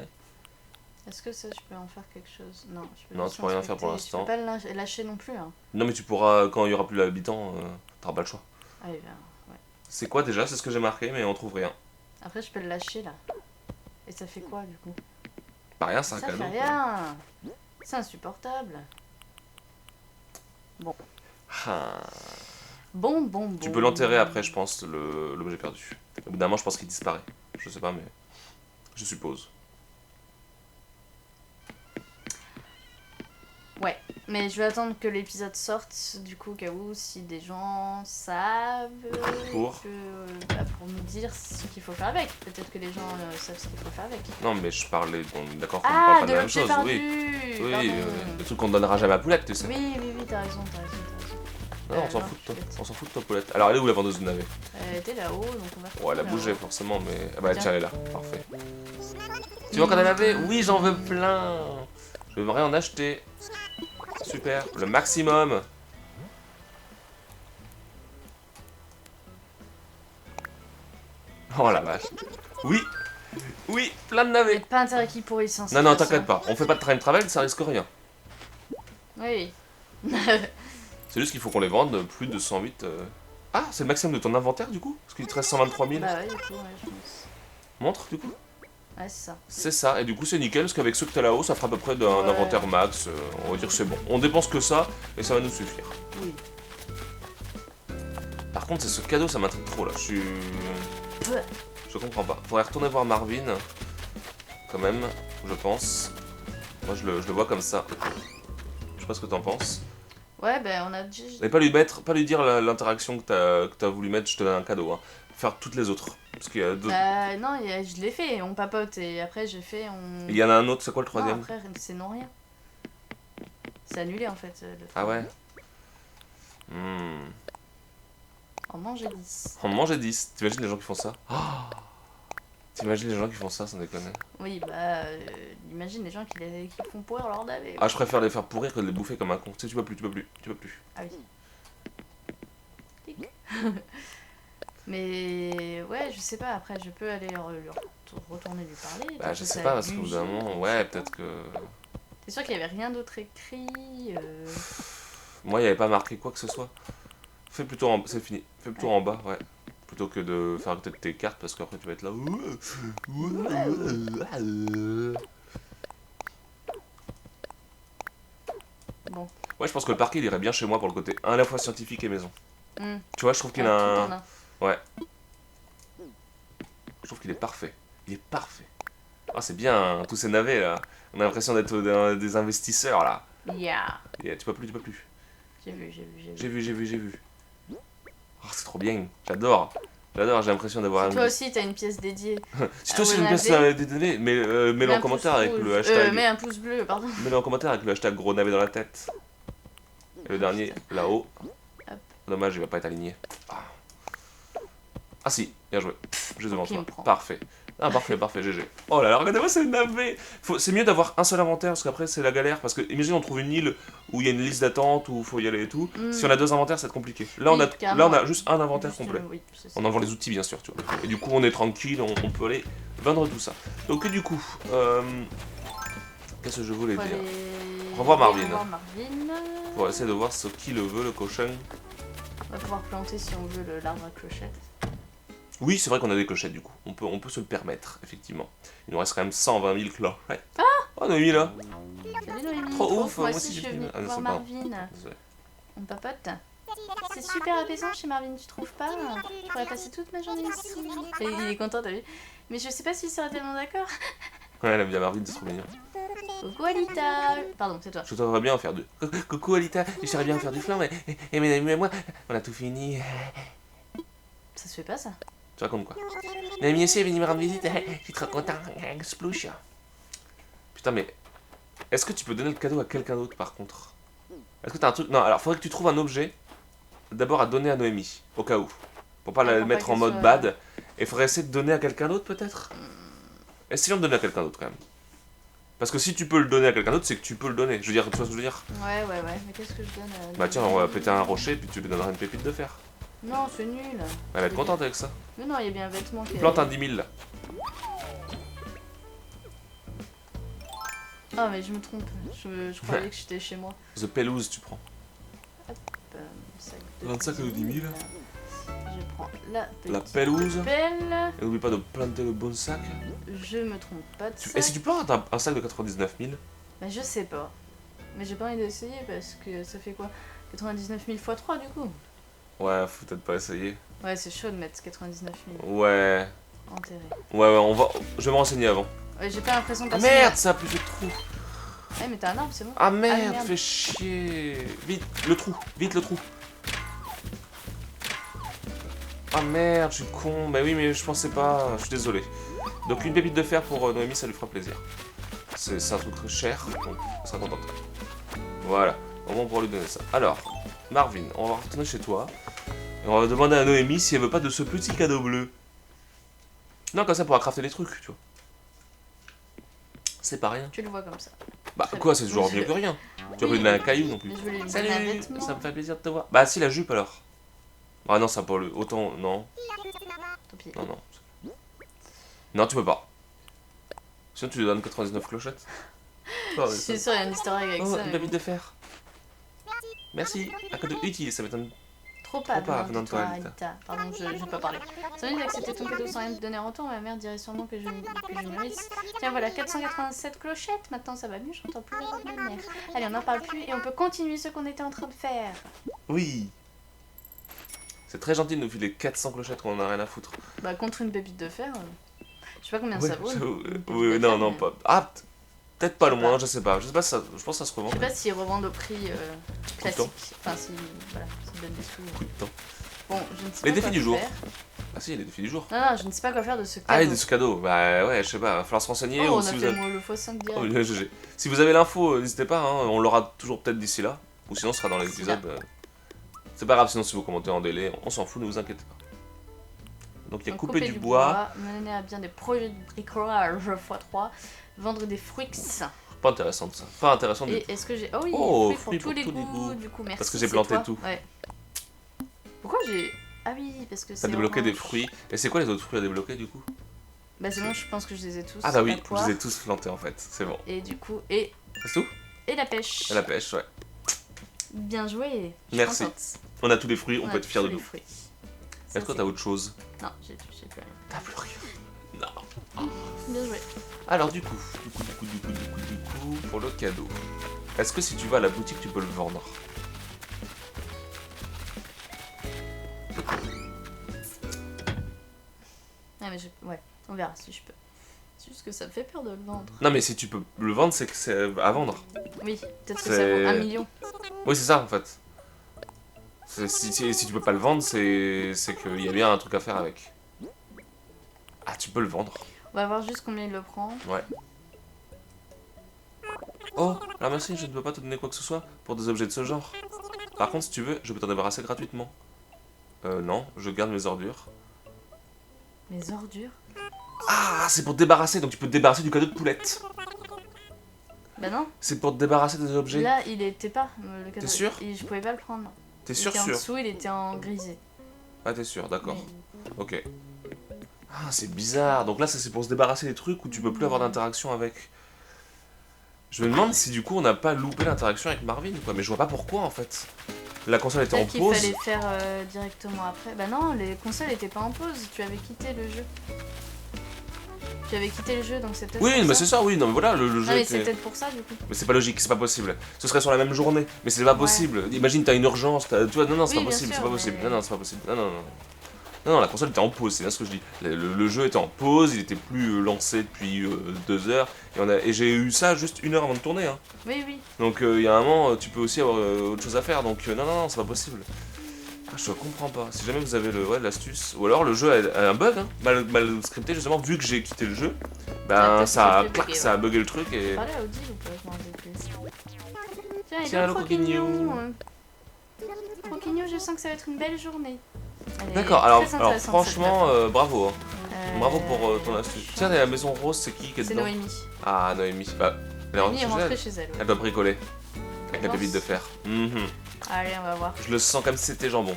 Est-ce que ça, je peux en faire quelque chose? Non, je peux Non, juste tu peux rien faire pour inspecter. l'instant. Je peux pas le lâcher non plus. Hein. Non, mais tu pourras, quand il y aura plus d'habitants, t'auras pas le choix. Ah, il va. Ouais. C'est quoi déjà? C'est ce que j'ai marqué, mais on trouve rien. Après, je peux le lâcher là. Et ça fait quoi du coup? Pas rien, c'est un Ça cadeau. fait rien. C'est insupportable. Bon. Ah. Bon. Tu peux l'enterrer après, je pense, l'objet perdu. Au bout d'un moment, je pense qu'il disparaît. Je sais pas, mais je suppose. Ouais, mais je vais attendre que l'épisode sorte, du coup, au cas où, si des gens savent, Pour pour nous dire ce qu'il faut faire avec. Peut-être que les gens savent ce qu'il faut faire avec. Non, mais je parlais, on est d'accord qu'on ne Ah, parle pas de de la même l'objet chose, perdu. oui. Oui, Pardon. le truc qu'on donnera jamais à Poulette, tu sais. Oui, t'as raison. Non, on s'en non, fout de toi. chouette. On s'en fout de toi, Paulette. Alors, elle est où la vendeuse de navets? Elle était là-haut, donc on va Oh, elle a retourner bougé là-haut. forcément, mais. Ah bah, Tiens. tiens, elle est là. Parfait. Tu veux encore des navets? Oui, j'en veux plein. Je vais en acheter. Super. Le maximum. Oh la vache. Oui. Oui, plein de Il n'y a navets. pas intérêt qu'ils pourrissent. Hein, Non, non, t'inquiète pas. On fait pas de time travel, ça risque rien. Oui. C'est juste qu'il faut qu'on les vende plus de 108. Ah, c'est le maximum de ton inventaire du coup? Parce qu'il te reste 123 000. Bah ouais, du coup, ouais, je pense. Montre du coup? Ouais, c'est ça. C'est ça, et du coup c'est nickel parce qu'avec ceux que t'as là-haut, ça fera à peu près d'un Ouais. inventaire max. On va dire que c'est bon. On dépense que ça et ça va nous suffire. Oui. Par contre, c'est ce cadeau, ça m'intrigue trop là. Ouais. Je comprends pas. Faudrait retourner voir Marvin, quand même, je pense. Moi je le vois comme ça. Je sais pas ce que t'en penses. Ouais, ben on a déjà. Et pas lui dire l'interaction que t'as voulu mettre, je te donne un cadeau. Hein. Faire toutes les autres. Parce qu'il y a d'autres. Bah non, je l'ai fait, on papote et après j'ai fait. Il y en a un autre, c'est quoi le Non, troisième? après c'est non rien. C'est annulé en fait. Ah ouais. En manger 10. On mangeait 10. T'imagines les gens qui font ça? T'imagines les gens qui font ça, sans déconner? Oui, bah imagine les gens qui font pourrir leur navet. Ah, je préfère les faire pourrir que de les bouffer comme un con. Tu sais, tu peux plus. Ah oui. Mais ouais, je sais pas, après je peux aller retourner lui parler. Bah, je sais pas, parce qu'au bout d'un moment, ouais, peut-être que. T'es sûr qu'il y avait rien d'autre écrit Moi, il n'y avait pas marqué quoi que ce soit. Fais plutôt en... C'est fini. Fais plutôt en bas, ouais. Plutôt que de faire peut-être tes cartes, parce qu'après tu vas être là. Bon. Ouais, je pense que le parquet il irait bien chez moi pour le côté à la fois scientifique et maison. Hmm. Tu vois, je trouve qu'il Ah, a tout un. en un. Ouais. Je trouve qu'il est parfait. Il est parfait. Ah, c'est bien, hein, tous ces navets là. On a l'impression d'être des investisseurs là. Yeah. Et tu peux plus. J'ai vu. J'ai vu. Oh, c'est trop bien. J'adore, j'ai l'impression d'avoir Toi aussi, t'as une pièce dédiée. Si toi aussi Ah, une ouais, pièce navet. dédonnée, mets-le en commentaire avec le hashtag. Mets un pouce bleu, pardon. Mets-le en commentaire avec le hashtag gros navet dans la tête. Et le dernier, là-haut. Hop. Dommage, il va pas être aligné. Ah si, bien joué. Juste devant Qui me toi. prend. Parfait. Ah parfait, GG. Oh là là, regardez-moi ce navet. C'est mieux d'avoir un seul inventaire parce qu'après c'est la galère. Parce que imagine on trouve une île où il y a une liste d'attente où il faut y aller et tout. Si on a deux inventaires, ça va être compliqué. Là, Oui, là carrément. on a juste un inventaire Juste, complet. oui, c'est ça. En enlevant les outils bien sûr, tu vois. Et du coup on est tranquille, on peut aller vendre tout ça. Donc du coup, qu'est-ce que je voulais Faut dire? aller- Au revoir, Marvin. Au revoir, Marvin. On va essayer de voir ce qui le veut, le cochon. On va pouvoir planter si on veut l'arbre à clochette. Oui, c'est vrai qu'on a des clochettes du coup. On peut se le permettre, effectivement. Il nous reste quand même 120 000 clochettes. Ah oh, Noémie là. Salut Noémie. Trop ouf, Moi moi aussi aussi, je j'ai suis fini. venue Ah, non, voir c'est pas- Marvin. Désolé. On papote. C'est super apaisant chez Marvin, tu trouves pas? Je pourrais passer toute ma journée ici. Et il est content, t'as vu? Mais je sais pas s'il serait tellement d'accord. Ouais, elle aime bien Marvin, c'est trop mignon. Coucou Alita. Pardon, c'est toi. Je t'aimerais bien en faire deux. Coucou Alita, j'aimerais bien en faire du flan, mais et mes amis et moi, on a tout fini. Ça se fait pas ça? Tu racontes quoi? Noémie aussi est venue me rendre visite, je suis trop content. Splouche. Putain, mais est-ce que tu peux donner le cadeau à quelqu'un d'autre par contre? Est-ce que t'as un truc? Non, alors faudrait que tu trouves un objet d'abord à donner à Noémie, au cas où. Pour pas Ah, la pour mettre pas en qu'elle mode soit- bad. Et faudrait essayer de donner à quelqu'un d'autre peut-être? Essayons de donner à quelqu'un d'autre quand même. Parce que si tu peux le donner à quelqu'un d'autre, c'est que tu peux le donner. Je veux dire, tu vois ce que je veux dire? Ouais. Mais qu'est-ce que je donne à... Bah tiens, on va péter un rocher, puis tu lui donneras une pépite de fer. Non, c'est nul. Elle va être contente avec ça. Mais non, il y a bien un vêtement qui... Plante un 10 000 là. Ah, mais je me trompe. Je croyais que j'étais chez moi. The pelouse, tu prends. Sac 25 ou 10 000. Je prends la La petite pelouse. pelle. Et n'oublie pas de planter le bon sac. Je me trompe pas de Et si sac. tu plantes un sac de 99 000? Bah, je sais pas. Mais j'ai pas envie d'essayer parce que ça fait quoi? 99 000 x 3 du coup. Ouais, faut peut-être pas essayer. Ouais, c'est chaud de mettre 99 000 Ouais. enterrés. Ouais, on va. Je vais me renseigner avant. Ouais, j'ai pas l'impression de Ah passer... merde, ça a plus de trou. Ouais, mais t'as un arbre, c'est bon. Ah merde, merde. fais chier. Vite, le trou. Vite, le trou. Ah merde, je suis con. Bah oui, mais je pensais pas. Je suis désolé. Donc une pépite de fer pour Noémie, ça lui fera plaisir. C'est un truc très cher, donc elle sera contente. Voilà, au moins pour lui donner ça. Alors, Marvin, on va retourner chez toi. Et on va demander à Noémie si elle veut pas de ce petit cadeau bleu. Non, comme ça, on pourra crafter des trucs, tu vois. C'est pas rien. Tu le vois comme ça. Bah Très quoi, bien. c'est toujours mieux que rien. Tu vas Oui, pas lui donner un caillou non plus. mais je voulais lui donner Salut, un vêtement. ça me fait plaisir de te voir. Bah si, la jupe alors. Ah non, ça pour le... Autant, non. Tant pis. Non, non. Non, tu peux pas. Sinon, tu lui donnes 99 clochettes. Oh, Je suis sûre qu'il y a un easter egg avec oh, ça. une mais babine de fer. Merci. Un cadeau utile, ça m'étonne. Trop pas pas venant venant de de toi, toi, Alita. Alita. Pardon, je peux parler. Sans doute d'accepter ton cadeau sans rien te donner en retour, ma mère dirait sûrement que je mérite. Tiens, voilà, 487 clochettes. Maintenant, ça va mieux, j'entends plus la voix de ma mère. Allez, on n'en parle plus et on peut continuer ce qu'on était en train de faire. Oui. C'est très gentil de nous filer 400 clochettes quand on a rien à foutre. Bah, contre une pépite de fer, je sais pas combien Ouais, ça vaut. j'avoue, une pépite oui, de non, fer, non, mais pas. Ah, peut-être pas Je le sais moins, pas. je sais pas. Je sais pas si ça, je pense que ça se revend. Je sais pas s'ils revendent au prix Coup de classique. temps. Enfin, si. Voilà, s'ils donnent des sous. Coup de temps. Bon, je ne sais Les pas défis quoi du jour. faire. Ah si, les défis du jour. Non, non, je ne sais pas quoi faire de ce cadeau. Ah, et de ce cadeau. Bah ouais, je sais pas, va falloir se renseigner. Oh, ou on si a vous fait avez... le x5 Oh, direct. GG. Si vous avez l'info, n'hésitez pas, hein, on l'aura toujours peut-être d'ici là. Ou sinon, ce sera dans les D'ici là. épisodes. C'est pas grave, sinon si vous commentez en délai, on s'en fout, ne vous inquiétez pas. Donc il y a Donc, couper du bois. mener à bien des projets de bricolage x3, vendre des fruits. Pas intéressant ça. Pas intéressant du Et tout. est-ce que j'ai. Oh oui, Oh, fruits pour tous les goûts. Du coup, merci. Parce que j'ai c'est planté toi. tout. Ouais. Pourquoi j'ai. Ah oui, parce que T'as c'est. débloqué des orange. fruits. Et c'est quoi les autres fruits à débloquer du coup? Bah, c'est bon, je pense que je les ai tous. Ah bah oui, La je poire, les ai tous plantés en fait, c'est bon. Et du coup. Et C'est tout? la pêche. Et la pêche, ouais. Bien joué. Je suis Merci. contente. On a tous les fruits, on peut a être fiers de tous les nous. fruits. Ça, Est-ce que c'est t'as autre chose? cool. Non, j'ai plus rien. T'as plus rien. Non. Bien joué. Alors du coup, pour le cadeau. Est-ce que si tu vas à la boutique, tu peux le vendre? Ah, mais ouais, on verra si je peux. C'est juste que ça me fait peur de le vendre. Non mais si tu peux le vendre, c'est que c'est à vendre. Oui, peut-être que C'est- ça vaut 1 million. Oui, c'est ça en fait. Si tu peux pas le vendre, c'est qu'il y a bien un truc à faire avec. Ah, tu peux le vendre. On va voir juste combien il le prend. Ouais. Oh, alors merci, je ne peux pas te donner quoi que ce soit pour des objets de ce genre. Par contre, si tu veux, je peux t'en débarrasser gratuitement. Non, je garde mes ordures. Mes ordures. Ah, c'est pour te débarrasser, donc tu peux te débarrasser du cadeau de poulette. Bah non, C'est pour te débarrasser des objets. là il était pas le cadeau. T'es sûr Je pouvais pas le prendre. T'es Il sûr, était en sûr? dessous, il était en grisé. Ah, t'es sûr, d'accord. Mais- Ok. Ah, c'est bizarre. Donc là, ça c'est pour se débarrasser des trucs où tu peux plus avoir d'interaction avec. Je me demande si du coup on n'a pas loupé l'interaction avec Marvin, quoi. Mais je vois pas pourquoi en fait. La console était en Peut-être qu'il pause. fallait faire directement après. Bah non, les consoles étaient pas en pause, tu avais quitté le jeu. Tu avais quitté le jeu, donc c'est peut-être Oui, pour mais ça. c'est ça, oui. Non, mais voilà, le jeu Non mais était... c'est peut-être pour ça du coup. Mais c'est pas logique, c'est pas possible. Ce serait sur la même journée, mais c'est pas possible. Imagine, t'as une urgence, tu vois, non, c'est Oui, pas bien possible, sûr, c'est pas possible. mais- Non, c'est pas possible. Non, non, non. Non, la console était en pause, c'est bien ce que je dis. Le jeu était en pause, il était plus lancé depuis 2 heures, et j'ai eu ça juste 1 heure avant de tourner. Hein. Oui, oui. Donc il y a un moment, tu peux aussi avoir autre chose à faire, donc non, non, non, c'est pas possible. Ah, je comprends pas. Si jamais vous avez l'astuce, ou alors le jeu a un bug, hein, mal scripté justement, vu que j'ai quitté le jeu, ben peut-être ça a, que c'est bugué, ça a bugué le truc et... Parler à Audi ou pas, je m'en rappelle plus. Tiens, Tiens, et le le croquignon. Croquignon, je sens que ça va être une belle journée. Elle est D'accord, très alors intéressante, franchement, bravo. Hein. cette Bravo pour ton astuce. Tiens, la maison rose, c'est qui est C'est dedans? Noémie. Ah, Noémie. Bah, elle est Noémie est rentrée rentrée chez elle. chez elle. ouais. Elle doit bricoler. Avec la pense. pépite de fer. Mhm. Allez, on va voir. Je le sens comme si c'était jambon.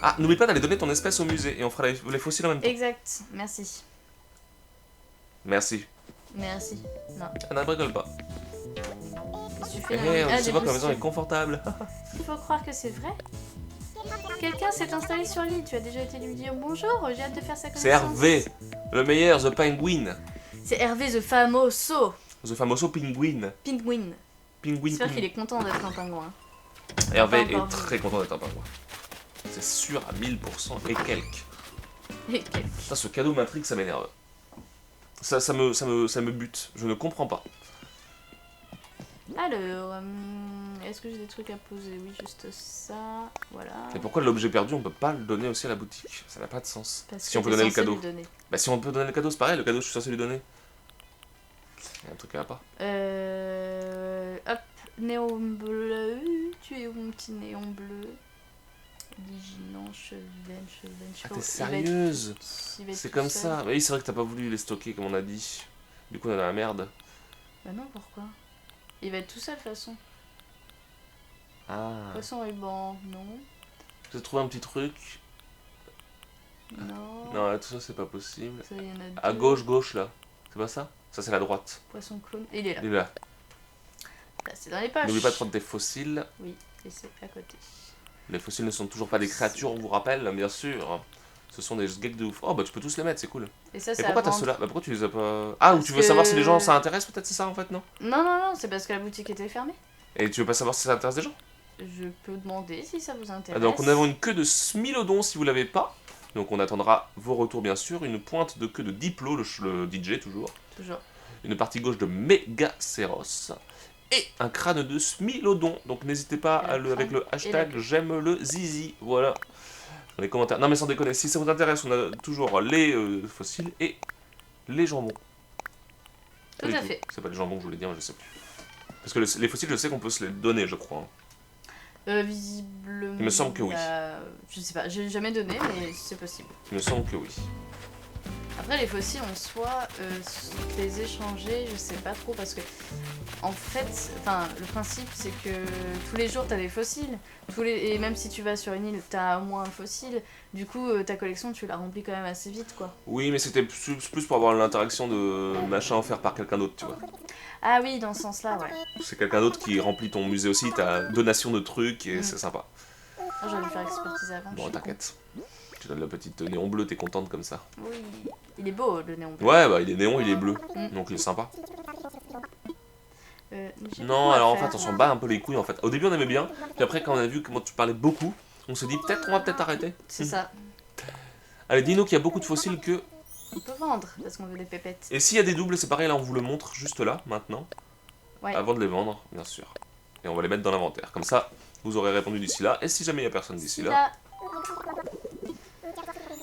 Ah, n'oublie pas d'aller donner ton espèce au musée et on fera les fossiles en même temps. Exact, merci. Merci. Merci. Non, Elle ne bricole pas. qu'est-ce que tu Eh, fais Noémie Ah, tu des vois que la maison est post-it. confortable. Il faut croire que c'est vrai. Quelqu'un s'est installé sur l'île, tu as déjà été lui dire bonjour, j'ai hâte de faire sa connaissance. C'est Hervé, le meilleur, The Penguin. C'est Hervé the famoso The famoso Penguin. penguin. Penguin. J'espère qu'il est content d'être un pingouin. Hervé Pas encore est très content d'être un pingouin. C'est sûr à 1000% et quelques. Et quel- Putain, ce cadeau m'intrigue, ça m'énerve. Ça me bute. Je ne comprends pas. Alors, est-ce que j'ai des trucs à poser? Oui, juste ça. Voilà. Et pourquoi l'objet perdu, on peut pas le donner aussi à la boutique? Ça n'a pas de sens. Parce Si que on peut t'es donner le censé cadeau. lui donner. Bah si on peut donner le cadeau, c'est pareil, le cadeau je suis censé lui donner. Il y a un truc qui va pas. Hop, néon bleu. Tu es où mon petit néon bleu? Liginon, Cheven, Ah, t'es sérieuse? il va être C'est tout comme seul. ça. Mais oui, c'est vrai que t'as pas voulu les stocker comme on a dit. Du coup, on est dans la merde. Bah non, pourquoi? Il va être tout seul de toute façon. Ah. Poisson ruban, non. J'ai trouvé un petit truc. Non. Non, là, tout ça, c'est pas possible. Ça, il y en a deux. À gauche, gauche, là. C'est pas ça? Ça, c'est la droite. Poisson clone. Il est là. Il est là. Là, c'est dans les poches. N'oublie pas de prendre tes fossiles. Oui, et c'est à côté. Les fossiles ne sont toujours pas des créatures, on vous rappelle, bien sûr. Ce sont des geeks de ouf. Oh, bah tu peux tous les mettre, c'est cool. Et ça, Et c'est pourquoi à t'as vendre. ceux-là? Bah pourquoi tu les as pas... Ah, ou Parce tu veux savoir si les gens que- ça intéresse, peut-être, c'est ça en fait, non? Non, non, non, c'est parce que la boutique était fermée. Et tu veux pas savoir si ça intéresse des gens? Je peux demander si ça vous Ah, intéresse. donc, nous avons une queue de Smilodon si vous l'avez pas. Donc, on attendra vos retours, bien sûr. Une pointe de queue de Diplo, le DJ, toujours. Toujours. Une partie gauche de Megaceros. Et un crâne de Smilodon. Donc, n'hésitez pas Et à le avec le crâne et la hashtag queue. j'aime le zizi. Voilà. Dans les commentaires. Non, mais sans déconner, si ça vous intéresse, on a toujours les fossiles et les jambons. Tout Pas du à fait. C'est pas les jambons que je voulais dire, mais je sais plus. Parce que les fossiles, je sais qu'on peut se les donner, je crois. Visiblement. Il me semble que oui. Je sais pas, j'ai jamais donné, mais c'est possible. Il me semble que oui. Après, les fossiles en soi, les échanger, je sais pas trop parce que, en fait, enfin, le principe c'est que tous les jours t'as des fossiles, et même si tu vas sur une île, t'as au moins un fossile. Du coup, ta collection, tu la remplis quand même assez vite, quoi. Oui, mais c'était plus pour avoir l'interaction de machin offert par quelqu'un d'autre, tu vois. Ah oui, dans ce sens-là, ouais. C'est quelqu'un d'autre qui remplit ton musée aussi, ta donation de trucs, et Mm. c'est sympa. Ah, j'aurais dû faire expertiser avant. je Bon, suis t'inquiète. Tu donnes la petite néon bleu, t'es contente comme ça. con. Oui, il est beau le néon bleu. Ouais, bah il est néon, il est bleu. Mm. Donc il est sympa. J'ai Non, beaucoup à alors en faire. fait, on s'en bat un peu les couilles en fait. Au début, on aimait bien, puis après, quand on a vu comment tu parlais beaucoup, on s'est dit peut-être, on va peut-être arrêter. C'est ça. Allez, dis-nous qu'il y a beaucoup de fossiles que. On peut vendre parce qu'on veut des pépettes. Et s'il y a des doubles, c'est pareil, là on vous le montre juste là, maintenant. Ouais. Avant de les vendre, bien sûr. Et on va les mettre dans l'inventaire. Comme ça, vous aurez répondu d'ici là. Et si jamais il n'y a personne d'ici là.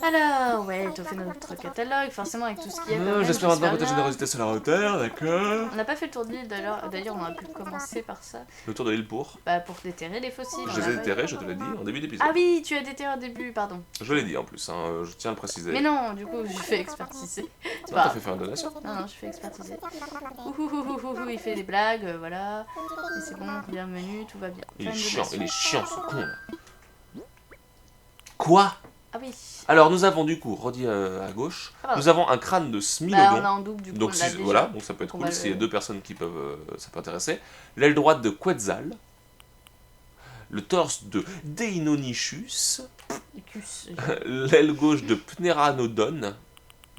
Alors, ouais, t'as fait notre catalogue, forcément avec tout ce qu'il y a. quand même, J'espère maintenant que ta bien. générosité sera la hauteur, d'accord. On n'a pas fait le tour de l'île d'ailleurs, on aurait pu commencer par ça. Le tour de l'île pour. Bah, pour déterrer les fossiles. Je on les a ai pas- déterrés, je te l'ai dit en début d'épisode. Ah oui, tu as déterré au début, pardon. Je l'ai dit en plus, hein, je tiens à le préciser. Mais non, du coup, je fais expertiser. Non, Bah, t'as fait faire une donation. non, je fais expertiser. Ouhouhouhouhou, il fait des blagues, voilà. Et c'est bon, bienvenue, tout va bien. Il est Faire une chiant, donation. il est chiant ce con là. Quoi? Ah oui. Alors nous avons du coup, redit à gauche, Ah, pardon. nous avons un crâne de Bah, Smilodon. on a en double, du coup, Donc on l'a si, déjà. voilà, donc ça peut être On cool va s'il y a le- deux personnes qui peuvent, ça peut intéresser. L'aile droite de Quetzal, le torse de Deinonychus, Les cus. l'aile gauche de Pneranodon,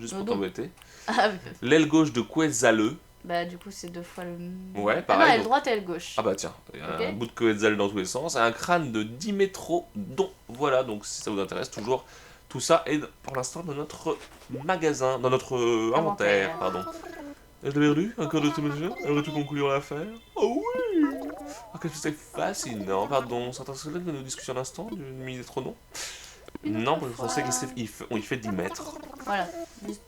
juste pour Nodon. t'embêter, Ah oui. l'aile gauche de Quetzaleux. Bah, du coup, c'est deux fois le. Ouais, Ah non, pareil, elle donc- droite et elle gauche. Ah bah tiens, il y a Ok. un bout de Quetzal dans tous les sens, et un crâne de Dimétrodon. Voilà, donc si ça vous intéresse, toujours tout ça est pour l'instant dans notre magasin, dans notre inventaire, Inventaire. pardon. Je l'ai perdu, encore de tes mesures, aimerais-tu conclure l'affaire? Oh oui! Ah, que c'est fascinant, pardon, certains collègues de nos discussions d'instant, du Dimétrodon? Une Non, autre parce qu'on sait fois. qu'il fait 10 mètres. Voilà,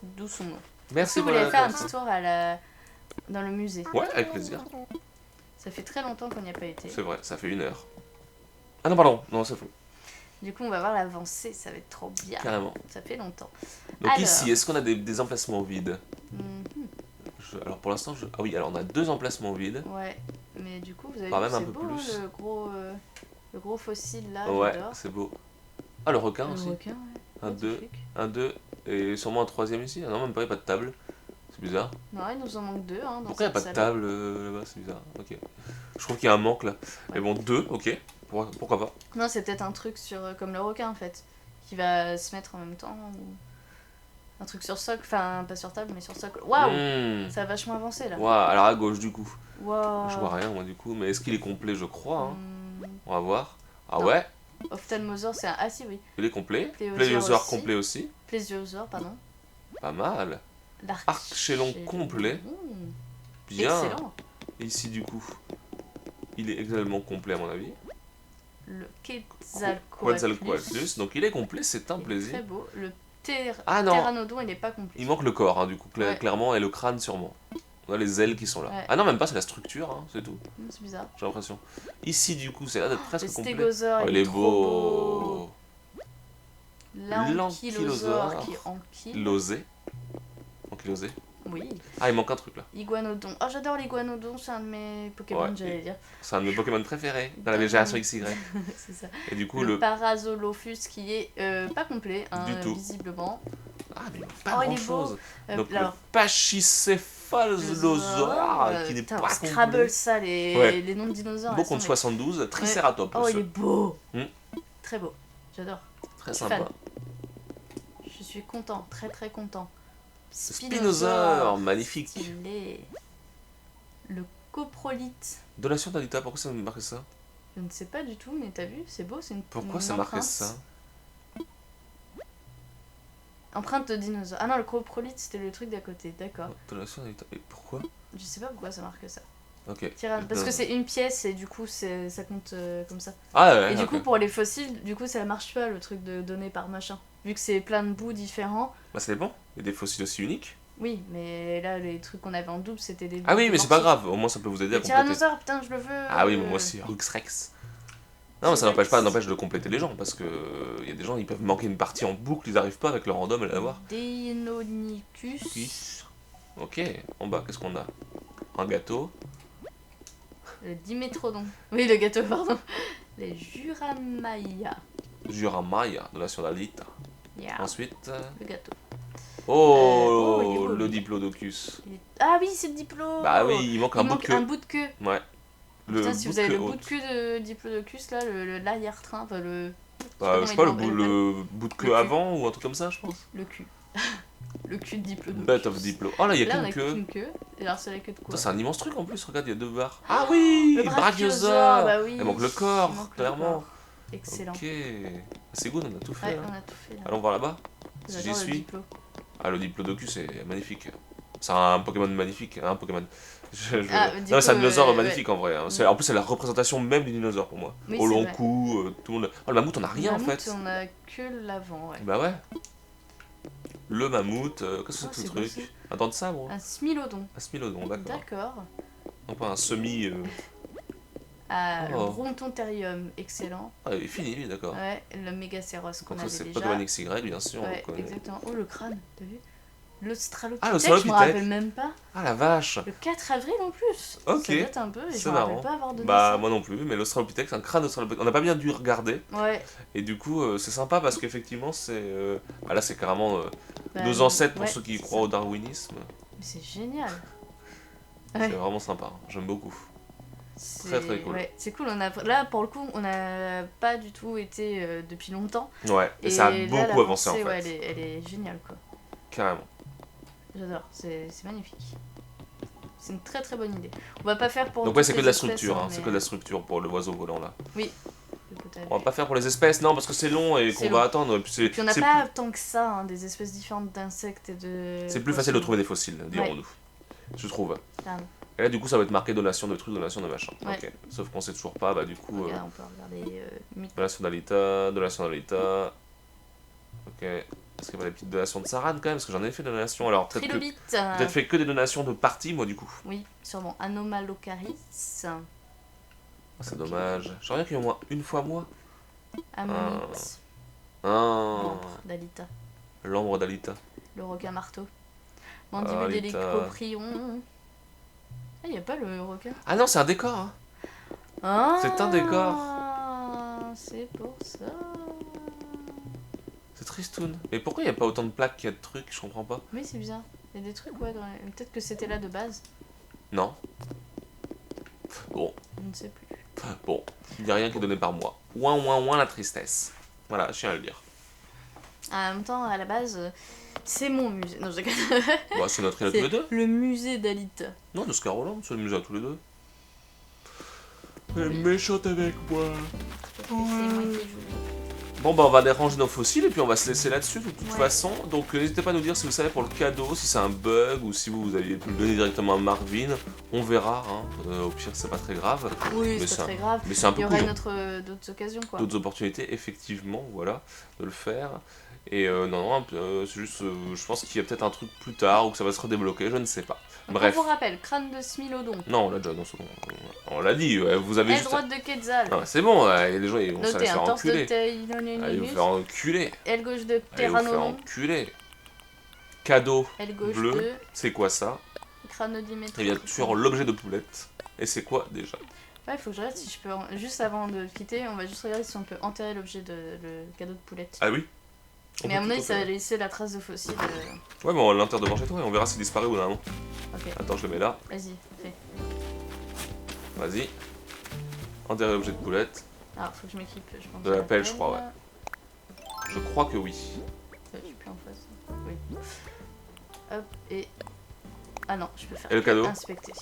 d'où son nom. Est-ce Merci que vous pour voulez la faire un réponse. petit tour dans le musée? Ouais, avec plaisir. Ça fait très longtemps qu'on n'y a pas été. C'est vrai, ça fait 1 heure. Ah non, pardon, non, c'est faux, Du coup, on va voir l'avancée, ça va être trop bien. carrément. Ça fait longtemps. Donc Alors. ici, est-ce qu'on a des emplacements vides? Mhm. Alors pour l'instant, ah oui, alors on a 2 emplacements vides. Ouais, mais du coup, vous avez Pas vu, même un c'est peu beau, plus. le gros fossile là, Ouais, j'adore. c'est beau. Ah, le requin Le aussi. requin, ouais. Un, deux. Magnifique. Un, deux, et sûrement un troisième ici. Ah non, même pas, il n'y a pas de table. C'est bizarre. Non, il nous en manque deux. Hein, dans Pourquoi il n'y a pas cette de salle. table là-bas? C'est bizarre. Ok. Je trouve qu'il y a un manque là. Mais bon, 2, ok. Pourquoi pas? Non, c'est peut-être un truc comme le requin en fait, qui va se mettre en même temps. Ou... Un truc sur socle, enfin pas sur table, mais sur socle. Waouh! Hmm. Ça a vachement avancé là. Ouah, alors à gauche du coup. Waouh! Je vois rien moi du coup. Mais est-ce qu'il est complet? Je crois. Hein. Hmm, On va voir. Ah Non. ouais, Ophtalmosaure, c'est un. Ah si, oui. il est complet. Plésiosaure Plésiosaure aussi. complet aussi. Plésiosaure, pardon. Pas mal. L'archelon complet. Mmh, Bien. excellent. Et ici du coup, il est également complet à mon avis. Le Quetzalcoatlus. Quetzalcoatlus. Donc il est complet, c'est un Il est plaisir. Très beau. Le Ah non. Pteranodon, il n'est pas complet. Il manque le corps, hein, du coup, Ouais. clairement, et le crâne sûrement. On a les ailes qui sont là. Ouais. Ah non, même pas, c'est la structure, hein, c'est tout. C'est bizarre. J'ai l'impression. Ici, du coup, c'est là d'être presque Le complet. stégosaure, Oh, il est trop beau. L'ankylosaure L'ankylosaure. qui ankyle. Losé. Ankylosé. Oui. Ah, il manque un truc là. Iguanodon. Oh, j'adore l'iguanodon, c'est un de mes Pokémon, Ouais. j'allais dire. C'est un de mes Pokémon préférés dans la génération XY. C'est ça. Et du coup, Le le. Parasolophus qui est pas complet, hein, Du tout. visiblement. Ah, mais pas Oh, il grand est beau. chose. Donc, le Alors, Pachycephalosaure, qui n'est putain, pas Scrabble complet. ça, Ouais. les noms de dinosaures. Beau elles sont contre 72, Triceratops. Oh, il est beau. Hmm. Très beau. J'adore. Très Je suis sympa. fan. Je suis content, très très content. Spinosaure, magnifique. Stylé. Le coprolite. Donation d'Alita, pourquoi ça me marque ça? Je ne sais pas du tout, mais t'as vu, c'est beau, c'est une Pourquoi une ça marquait empreinte. ça? Empreinte de dinosaure. Ah non, le coprolite, c'était le truc d'à côté, d'accord. Donation d'Alita. Et pourquoi? Je sais pas pourquoi ça marque ça. Ok. Parce que c'est une pièce et du coup ça compte comme ça. Ah ouais, Et du ok. coup pour les fossiles, du coup ça marche pas le truc de donner par machin. Vu que c'est plein de bouts différents. Bah ça dépend. Il y a des fossiles aussi uniques. Oui, mais là les trucs qu'on avait en double c'était des bouts Ah oui, de mais c'est pas morceaux. grave. Au moins ça peut vous aider à Le compléter. tyrannosaure, putain, je le veux. Ah oui, mais moi aussi. Rux Rex. Non, mais ça n'empêche pas, n'empêche de compléter les gens parce que il y a des gens ils peuvent manquer une partie en boucle, ils arrivent pas avec le random à l'avoir. Deinonychus. Ok. En bas, qu'est-ce qu'on a? Un gâteau. Le Dimétrodon. Oui, le gâteau, pardon. Les Juramaya. Juramaya, donation d'Alita. Yeah. Ensuite. Le gâteau. Oh, il est beau, le lui. Diplodocus. Ah oui, c'est le diplôme. Bah oui, il manque un Il bout de manque queue. un bout de queue. Ouais. Le Putain, si bout vous de avez queue le bout haute. de queue de Diplodocus, là, l'arrière-train, enfin Bah, je sais pas, le bout de queue cul. avant ou un truc comme ça, je pense. le cul. Le cul de Diplodocus. Butt of Diplo. Oh là, il y a Là, on qu'une a queue. qu'une queue. Et alors, c'est la queue de quoi? Putain, c'est un immense truc en plus, regarde, il y a deux barres. Ah oui, Le Brachiosaure. bah oui. Il manque le Il corps, manque le clairement. corps. Excellent. Ok. C'est good, on a tout fait. Ouais, là. on a tout fait là. Allons voir là-bas. Si j'y J'adore le suis. Diplo. Ah, le Diplodocus est magnifique. C'est un Pokémon magnifique. Un Pokémon. Ah, Non, Diplo, mais c'est un dinosaure ouais. magnifique en vrai. Hein. En plus, c'est la représentation même du dinosaure pour moi. Oui, Au c'est long vrai. cou, tout le monde. Oh, le mammouth, on a rien en Mammouth, fait. On a que l'avant, ouais. Bah ouais. Le mammouth, qu'est-ce que c'est Oh, que ce c'est truc? beau, ça. Un dent de sabre? Un Smilodon. Un smilodon, d'accord. D'accord. Non pas un semi. Ah, le Oh. Brontotherium, excellent. Ah, il est fini lui, d'accord. Ouais, le Mégacéros qu'on Donc avait ça c'est déjà. Pokémon XY, bien sûr, on Ouais, le connaît. exactement. Oh, le crâne, t'as vu? L'Australopithèque, Ah, je me l'Australopithèque. rappelle même pas. Ah la vache! Le 4 avril en plus. Ok. Ça date un peu et je C'est me rappelle marrant. pas avoir donné Bah ça. moi non plus, mais l'Australopithèque c'est un crâne d'Australopithèque. On n'a pas bien dû regarder, Ouais. et du coup c'est sympa parce qu'effectivement c'est. Bah là c'est carrément Bah, nos ancêtres pour ouais, ceux qui c'est croient ça. au darwinisme. Mais c'est génial. C'est Ouais. vraiment sympa, j'aime beaucoup. C'est Très, très cool. Ouais, c'est cool. Là, pour le coup, on n'a pas du tout été depuis longtemps. Ouais, et ça a là, beaucoup avancé en fait. ouais, elle est géniale, quoi. Carrément. J'adore, c'est magnifique. C'est une très très bonne idée. On va pas faire pour. Donc ouais toutes c'est que les de la espèces, structure, hein, mais- c'est que de la structure pour le oiseau volant là. Oui. Écoute, allez. On va pas faire pour les espèces, non parce que c'est long et C'est qu'on long. va attendre. Et puis Puis on n'a c'est pas tant que ça, hein, des espèces différentes d'insectes et de. C'est plus facile de trouver des fossiles, dirons-nous. Je trouve. Clairement. Et là, du coup, ça va être marqué donation de trucs, donation de machin. Ouais. Ok. Sauf qu'on sait toujours pas, bah, du coup. Regarde, on peut regarder. Donation d'Alita, donation d'Alita. Ok. Est-ce qu'il y a pas des petites donations de Saran quand même? Parce que j'en ai fait des donations. Alors, Trilobite. peut-être fait que des donations de parties, moi, du coup. Oui, sûrement. Anomalocaris. Ah, c'est dommage. J'aurais bien qu'il y ait au moins une fois moi. Ammonite. Ah. L'ambre d'Alita. L'ambre d'Alita. Le requin marteau. Mandibule Alita. d'Hélicoprion. Ah, y a pas le requin. Ah non, c'est un décor, hein. Ah, C'est un décor. C'est pour ça. C'est tristoun. Mais pourquoi il n'y a pas autant de plaques qu'il y a de trucs? Je comprends pas. Oui, c'est bizarre. Il y a des trucs, ouais. Peut-être que c'était là de base. Non. Bon. Je ne sais plus. Bon, il n'y a rien qui est donné par moi. Ouin, ouin, ouin, la tristesse. Voilà, je tiens à le dire. En même temps, à la base, c'est mon musée. Non, je déconne. Bah, c'est notre île à tous les deux. Le musée d'Alita. Non, de Scaroland, c'est le musée à tous les deux. Elle est méchante avec moi. C'est moi qui joue. Bon, bah, on va déranger nos fossiles et puis on va se laisser là-dessus de toute Ouais. façon. Donc, n'hésitez pas à nous dire si vous savez pour le cadeau, si c'est un bug ou si vous aviez pu le donner directement à Marvin. On verra, hein. Au pire, c'est pas très grave. Oui, Mais c'est ça- pas très grave. Mais c'est un Il peu y aurait cool. d'autres occasions, quoi. D'autres opportunités, effectivement, voilà, de le faire. Et non, non, c'est juste, je pense qu'il y a peut-être un truc plus tard ou que ça va se redébloquer, je ne sais pas. Donc, Bref. on vous rappelle, crâne de Smilodon, Non, on l'a déjà, non, c'est bon. On l'a dit, vous avez aile juste... droite de Quetzal, Non, c'est bon, il y a des gens, ils vont se notez faire un torse de enculer. Allez vous Tailonenus, faire enculer. aile gauche de Allez vous faire Pteranodon, enculer. Cadeau aile gauche bleu. de C'est quoi ça? crâne de Dimétrie. Et bien sûr, l'objet de poulette. Et c'est quoi déjà? Ouais, faut que je regarde si je peux. Juste avant de quitter, on va juste regarder si on peut enterrer l'objet de le cadeau de poulette. Ah oui? On Mais peut à mon avis, tout ça va enterrer. laisser la trace de fossile. Ouais, mais on l'enterre devant chez toi et on verra s'il disparaît ou non. Ok, Attends, je le mets là. vas-y, fais. Vas-y. Enterrer l'objet de poulette. Alors, faut que je m'équipe, je pense. De la pelle, je crois, ouais. Je crois que oui. Je suis plus en face. Oui. Hop, et. Ah non, je peux faire. Et le cadeau? Inspecter.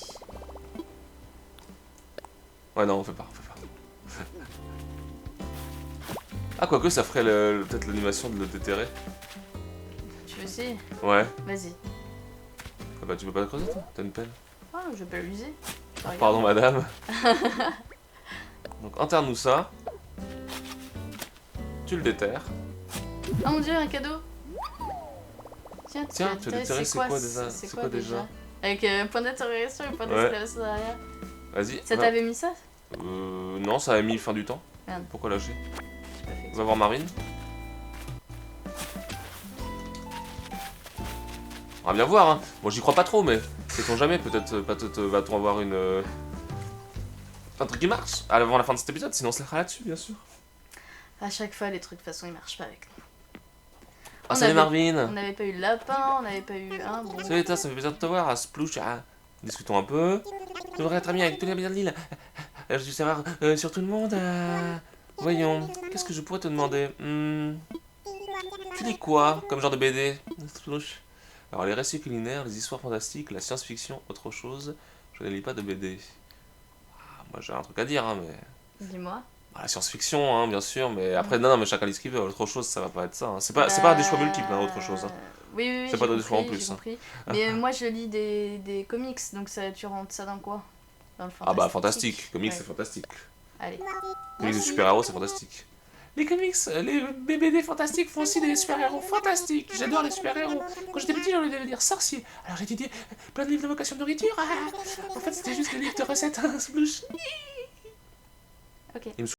Ouais, non, on fait pas. Ah, quoique, ça ferait peut-être l'animation de le déterrer. Tu veux essayer? Ouais. Vas-y. Ah bah, tu peux pas le creuser, toi? T'as une pelle. Ah, je peux l'user. Pardon, madame. Donc, enterre-nous ça. Tu le déterres. Ah mon dieu, un cadeau! Tiens, Tiens, tu as déterré, c'est quoi déjà? C'est C'est quoi quoi déjà? déjà? Avec point d'interrogation et point Ouais. d'exclamation derrière. Vas-y. Ça va. t'avait mis ça? Non, ça a mis fin du temps. Merde. Pourquoi lâcher? J'ai pas fait. On va voir Marine. On va bien voir, hein. Bon, j'y crois pas trop, mais sait-on jamais, peut-être va-t-on avoir un truc qui marche avant la fin de cet épisode, sinon on se laissera là-dessus, bien sûr. À chaque fois, les trucs, de toute façon, ils marchent pas avec nous. Ah, On salut avait- On Marvin. n'avait pas eu le lapin, on n'avait pas eu un. Bon. Salut toi, ça me fait plaisir de te voir, à Splouch. Discutons un peu. Je voudrais être ami avec tous les habitants de l'île. Je veux savoir sur tout le monde. Voyons, qu'est-ce que je pourrais te demander? Tu lis quoi comme genre de BD? Splouch. Alors, les récits culinaires, les histoires fantastiques, la science-fiction, autre chose. Je ne lis pas de BD. Ah, moi j'ai un truc à dire, hein, mais. Dis-moi. La science-fiction, hein, bien sûr, mais après, non, mais chacun lit ce qu'il veut. Autre chose, ça va pas être ça. Hein. C'est pas des choix multiples, hein, autre chose. Hein. Oui, oui, oui. C'est pas j'ai des choix en compris, plus, j'ai hein. compris. Mais moi, je lis des comics, donc ça, tu rentres ça dans quoi? Dans le fantastique. Ah bah, fantastique. Comics, Ouais. c'est fantastique. Allez. Comics de super-héros, c'est fantastique. Les comics, les BD fantastiques font aussi des super-héros fantastiques. J'adore les super-héros. Quand j'étais petit, j'ai voulu devenir sorcier. Alors j'ai étudié plein de livres de vocation de nourriture. En fait, c'était juste des livres de recettes. Splouch. Ok.